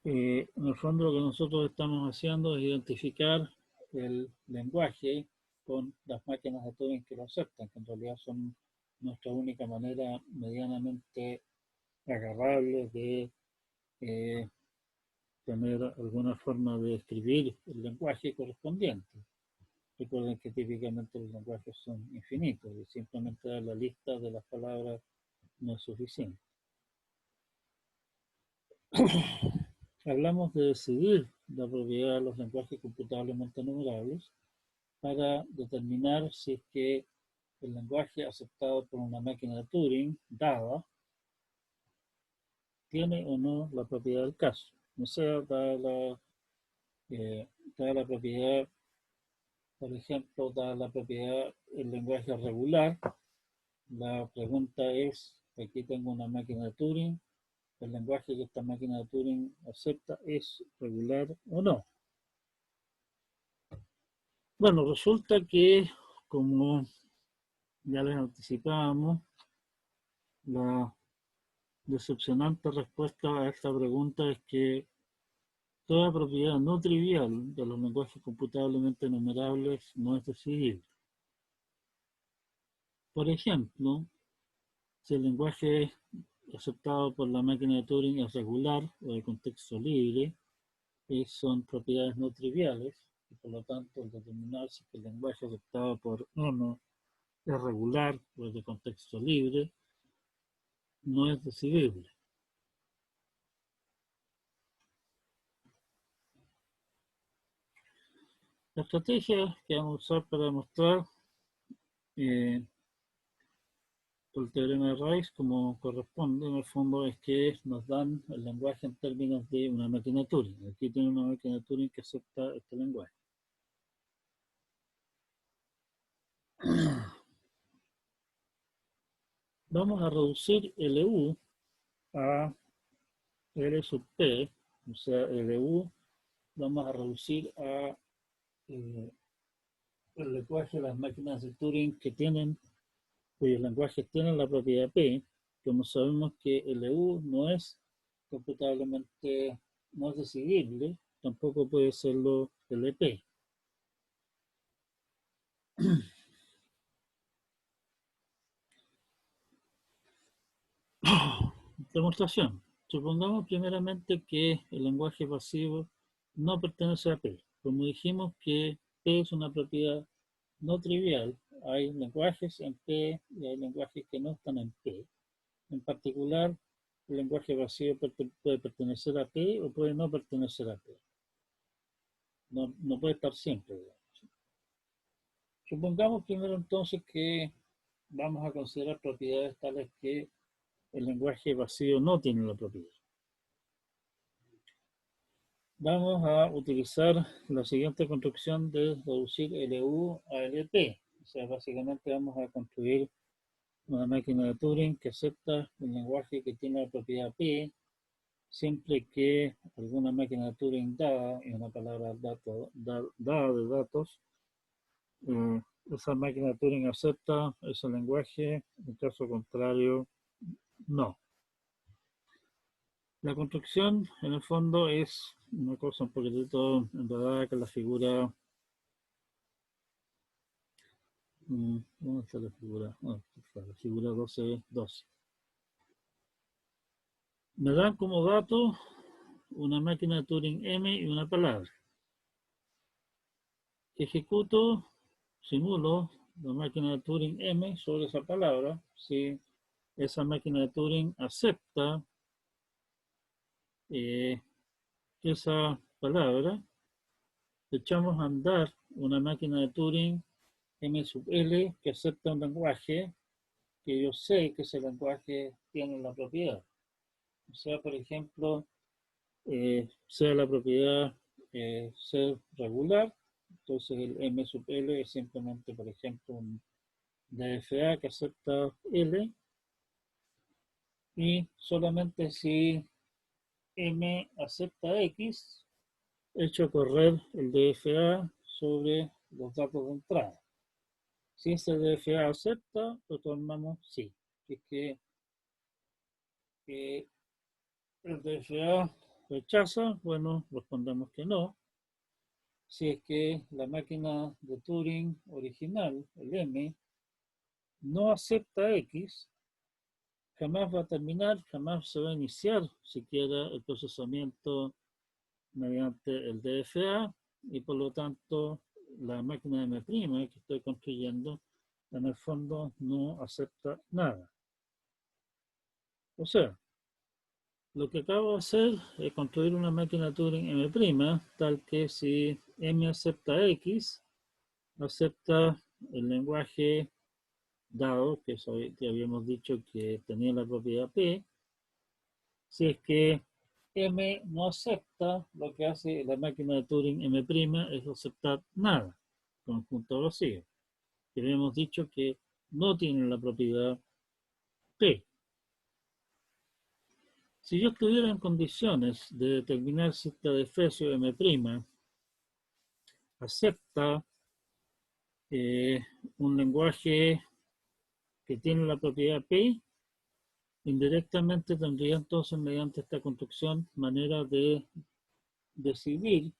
En el fondo lo que nosotros estamos haciendo es identificar el lenguaje con las máquinas de Turing que lo aceptan, que en realidad son nuestra única manera medianamente agarrable de tener alguna forma de escribir el lenguaje correspondiente. Recuerden que típicamente los lenguajes son infinitos y simplemente dar la lista de las palabras no es suficiente. Hablamos de decidir la propiedad de los lenguajes computablemente numerables para determinar si es que el lenguaje aceptado por una máquina de Turing dada tiene o no la propiedad del caso. O sea, dada la propiedad, por ejemplo, dada la propiedad el lenguaje regular, la pregunta es, aquí tengo una máquina de Turing, el lenguaje que esta máquina de Turing acepta es regular o no. Bueno, resulta que, como ya les anticipábamos, La decepcionante respuesta a esta pregunta es que toda propiedad no trivial de los lenguajes computablemente enumerables no es decidible. Por ejemplo, si el lenguaje aceptado por la máquina de Turing es regular o de contexto libre, son propiedades no triviales, y por lo tanto, al determinar si el lenguaje aceptado por uno es regular o es de contexto libre, no es decidible. La estrategia que vamos a usar para demostrar por el teorema de Rice, como corresponde, en el fondo es que nos dan el lenguaje en términos de una máquina Turing. Aquí tiene una máquina Turing que acepta este lenguaje. Vamos a reducir LU a L sub P, o sea, LU vamos a reducir a el lenguaje de las máquinas de Turing que tienen, cuyos lenguajes tienen la propiedad P. Como sabemos que LU no es computablemente, no es decidible, tampoco puede serlo LP. Demostración. Supongamos primeramente que el lenguaje pasivo no pertenece a P. Como dijimos que P es una propiedad no trivial, hay lenguajes en P y hay lenguajes que no están en P. En particular, el lenguaje vacío puede pertenecer a P o puede no pertenecer a P. No puede estar siempre, digamos. Supongamos primero entonces que vamos a considerar propiedades tales que el lenguaje vacío no tiene la propiedad. Vamos a utilizar la siguiente construcción de reducir LU a LP. O sea, básicamente vamos a construir una máquina de Turing que acepta un lenguaje que tiene la propiedad P, siempre que alguna máquina de Turing dada, y una palabra dada de datos, esa máquina de Turing acepta ese lenguaje, en caso contrario, no. La construcción, en el fondo, es una cosa un poquitito enredada que la figura. ¿Dónde está la figura? La figura 12. Me dan como dato una máquina de Turing M y una palabra. Ejecuto, simulo la máquina de Turing M sobre esa palabra. Si esa máquina de Turing acepta esa palabra, echamos a andar una máquina de Turing M sub L que acepta un lenguaje que yo sé que ese lenguaje tiene la propiedad. O sea, por ejemplo, sea la propiedad ser regular, entonces el M sub L es simplemente, por ejemplo, un DFA que acepta L, y solamente si M acepta X, echo correr el DFA sobre los datos de entrada. Si ese DFA acepta, lo tomamos sí. Si es que el DFA rechaza, bueno, respondemos que no. Si es que la máquina de Turing original, el M, no acepta X, jamás va a terminar, jamás se va a iniciar siquiera el procesamiento mediante el DFA, y por lo tanto la máquina M' que estoy construyendo en el fondo no acepta nada. O sea, lo que acabo de hacer es construir una máquina Turing M', tal que si M acepta X, acepta el lenguaje dado, que habíamos dicho que tenía la propiedad P. Si es que M no acepta, lo que hace la máquina de Turing M' es aceptar nada, conjunto vacío, que habíamos dicho que no tiene la propiedad P. Si yo estuviera en condiciones de determinar si esta defecio M' acepta un lenguaje que tiene la propiedad P, indirectamente tendría entonces, mediante esta construcción, manera de decidir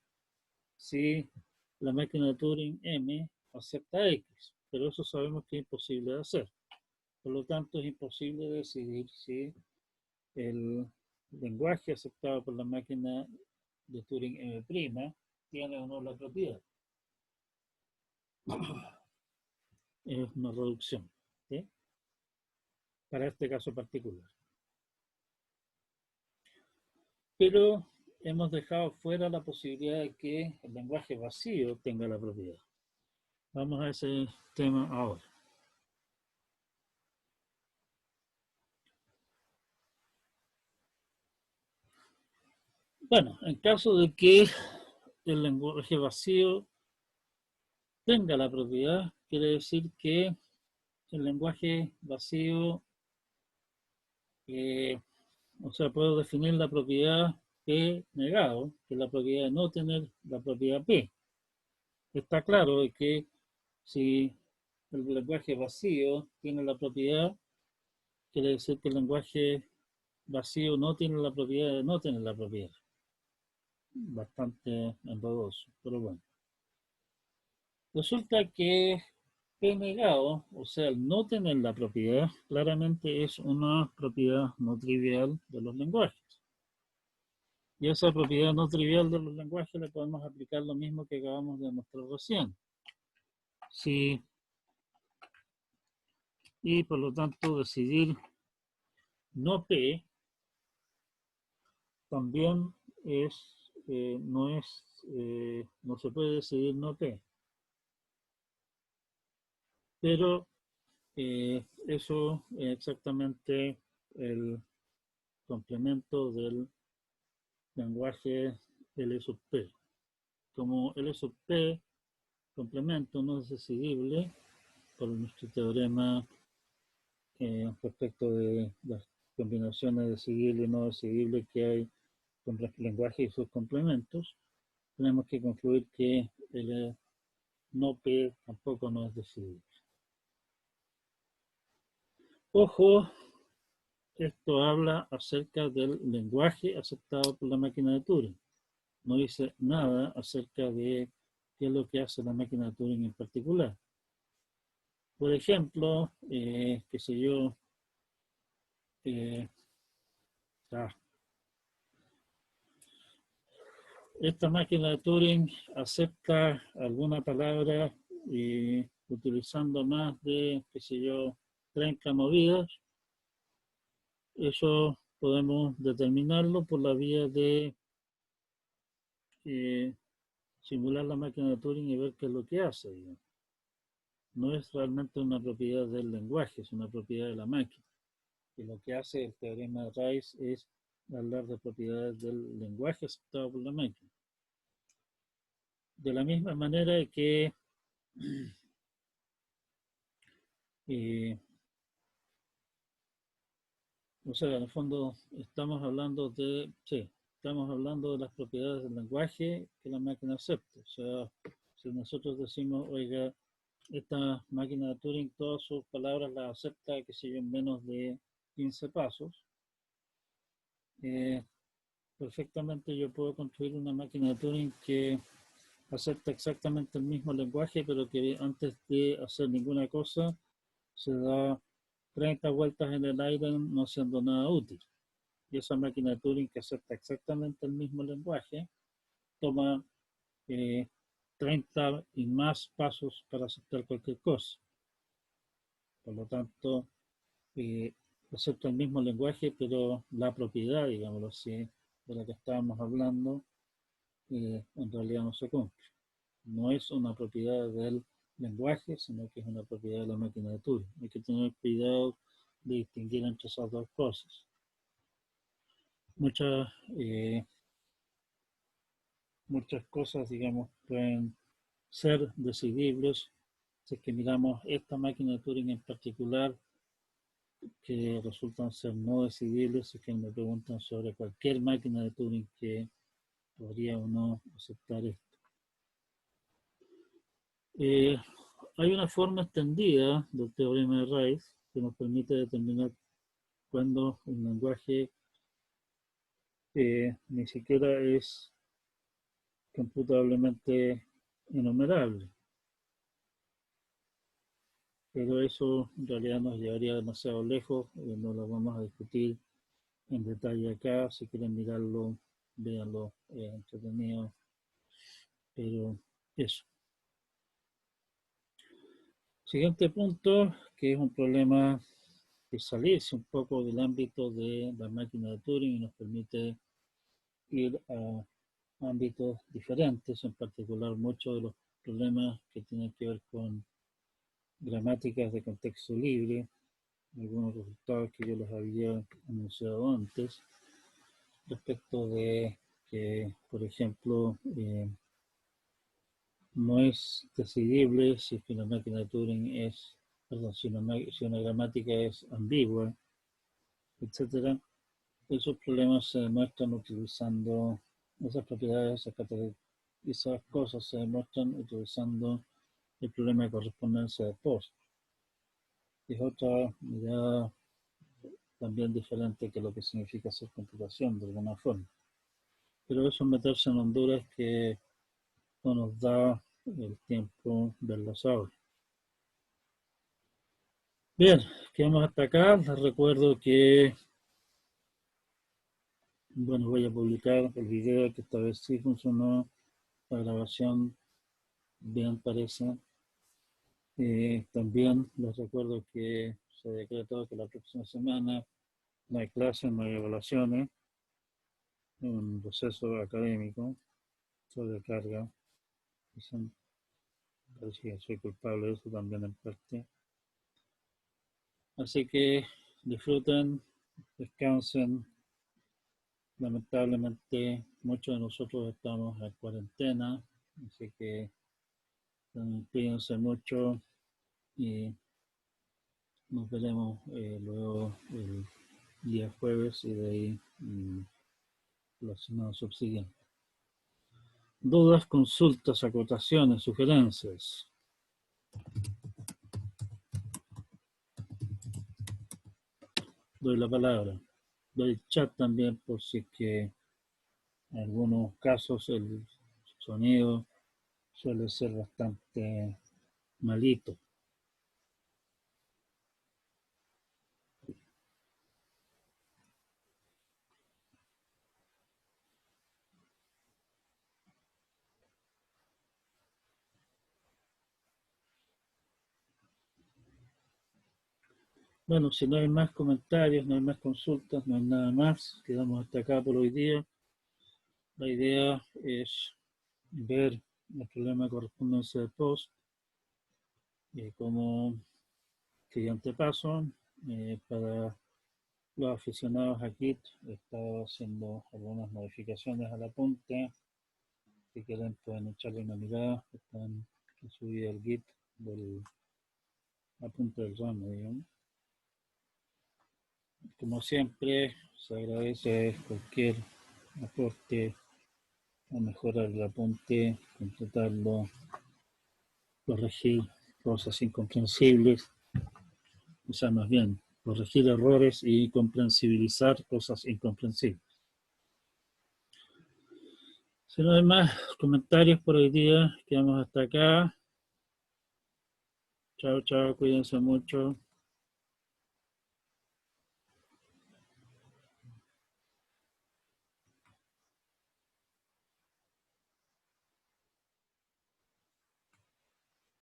si la máquina de Turing M acepta X, pero eso sabemos que es imposible de hacer. Por lo tanto, es imposible decidir si el lenguaje aceptado por la máquina de Turing M' tiene o no la propiedad. Es una reducción, ¿sí? Para este caso particular. Pero hemos dejado fuera la posibilidad de que el lenguaje vacío tenga la propiedad. Vamos a ese tema ahora. Bueno, en caso de que el lenguaje vacío tenga la propiedad, quiere decir que el lenguaje vacío, o sea, puedo definir la propiedad P negado, que es la propiedad de no tener la propiedad P. Está claro de que si el lenguaje vacío tiene la propiedad, quiere decir que el lenguaje vacío no tiene la propiedad de no tener la propiedad. Bastante enredoso, pero bueno. Resulta que P negado, o sea, el no tener la propiedad, claramente es una propiedad no trivial de los lenguajes. Y a esa propiedad no trivial de los lenguajes le podemos aplicar lo mismo que acabamos de demostrar recién. Si, y por lo tanto decidir no P también es, no se puede decidir no P. Pero eso es exactamente el complemento del lenguaje L sub P. Como L sub P complemento no es decidible por nuestro teorema respecto de las combinaciones decidibles y no decidibles que hay con el lenguaje y sus complementos, tenemos que concluir que el no P tampoco no es decidible. Ojo, esto habla acerca del lenguaje aceptado por la máquina de Turing. No dice nada acerca de qué es lo que hace la máquina de Turing en particular. Por ejemplo, qué sé yo, esta máquina de Turing acepta alguna palabra utilizando más de, qué sé yo, 30 movidas. Eso podemos determinarlo por la vía de simular la máquina de Turing y ver qué es lo que hace. Digamos. No es realmente una propiedad del lenguaje, es una propiedad de la máquina. Y lo que hace el teorema de Rice es hablar de propiedades del lenguaje aceptado por la máquina. De la misma manera que o sea, en el fondo estamos hablando de, sí, estamos hablando de las propiedades del lenguaje que la máquina acepta. O sea, si nosotros decimos, oiga, esta máquina de Turing, todas sus palabras las acepta, que sé yo, en menos de 15 pasos, perfectamente yo puedo construir una máquina de Turing que acepta exactamente el mismo lenguaje, pero que antes de hacer ninguna cosa se da 30 vueltas en el aire no siendo nada útil. Y esa máquina de Turing que acepta exactamente el mismo lenguaje toma 30 y más pasos para aceptar cualquier cosa. Por lo tanto, acepta el mismo lenguaje, pero la propiedad, digámoslo así, de la que estábamos hablando, en realidad no se cumple. No es una propiedad del lenguaje, sino que es una propiedad de la máquina de Turing. Hay que tener cuidado de distinguir entre esas dos cosas. Muchas cosas, digamos, pueden ser decidibles si es que miramos esta máquina de Turing en particular, que resultan ser no decidibles, si es que me preguntan sobre cualquier máquina de Turing que podría o no aceptar esto. Hay una forma extendida del teorema de Rice que nos permite determinar cuando un lenguaje ni siquiera es computablemente enumerable. Pero eso en realidad nos llevaría demasiado lejos, no lo vamos a discutir en detalle acá. Si quieren mirarlo, véanlo, entretenido, pero eso. Siguiente punto, que es un problema de salirse un poco del ámbito de la máquina de Turing y nos permite ir a ámbitos diferentes, en particular muchos de los problemas que tienen que ver con gramáticas de contexto libre, algunos resultados que yo les había anunciado antes, respecto de que, por ejemplo, no es decidible si una máquina de Turing es, perdón, si una gramática es ambigua, etcétera. Esos problemas se demuestran utilizando esas propiedades, esas cosas se demuestran utilizando el problema de correspondencia de post. Es otra mirada también diferente que lo que significa hacer computación de alguna forma. Pero eso es meterse en Honduras que no nos da el tiempo verlas ahora. Bien, quedamos hasta acá. Les recuerdo que, bueno, voy a publicar el video que esta vez sí funcionó, la grabación bien parece. También les recuerdo que se decretó que la próxima semana no hay clases, no hay evaluaciones, un proceso académico, sobrecarga. Dicen, parece que soy culpable de eso también en parte. Así que disfruten, descansen. Lamentablemente muchos de nosotros estamos en cuarentena, así que cuídense mucho y nos veremos luego el día jueves y de ahí la semana subsiguiente. Dudas, consultas, acotaciones, sugerencias. Doy la palabra. Doy el chat también por si es que en algunos casos el sonido suele ser bastante malito. Bueno, si no hay más comentarios, no hay más consultas, no hay nada más, quedamos hasta acá por hoy día. La idea es ver el problema de correspondencia de post como siguiente paso. Para los aficionados a Git, he estado haciendo algunas modificaciones al apunte. Si quieren pueden echarle una mirada, están subido el Git del apunte del ramo, digamos. Como siempre, se agradece cualquier aporte a mejorar el apunte, completarlo, corregir cosas incomprensibles, o sea, más bien, corregir errores y comprensibilizar cosas incomprensibles. Si no hay más comentarios por hoy día, quedamos hasta acá. Chao, chao, cuídense mucho.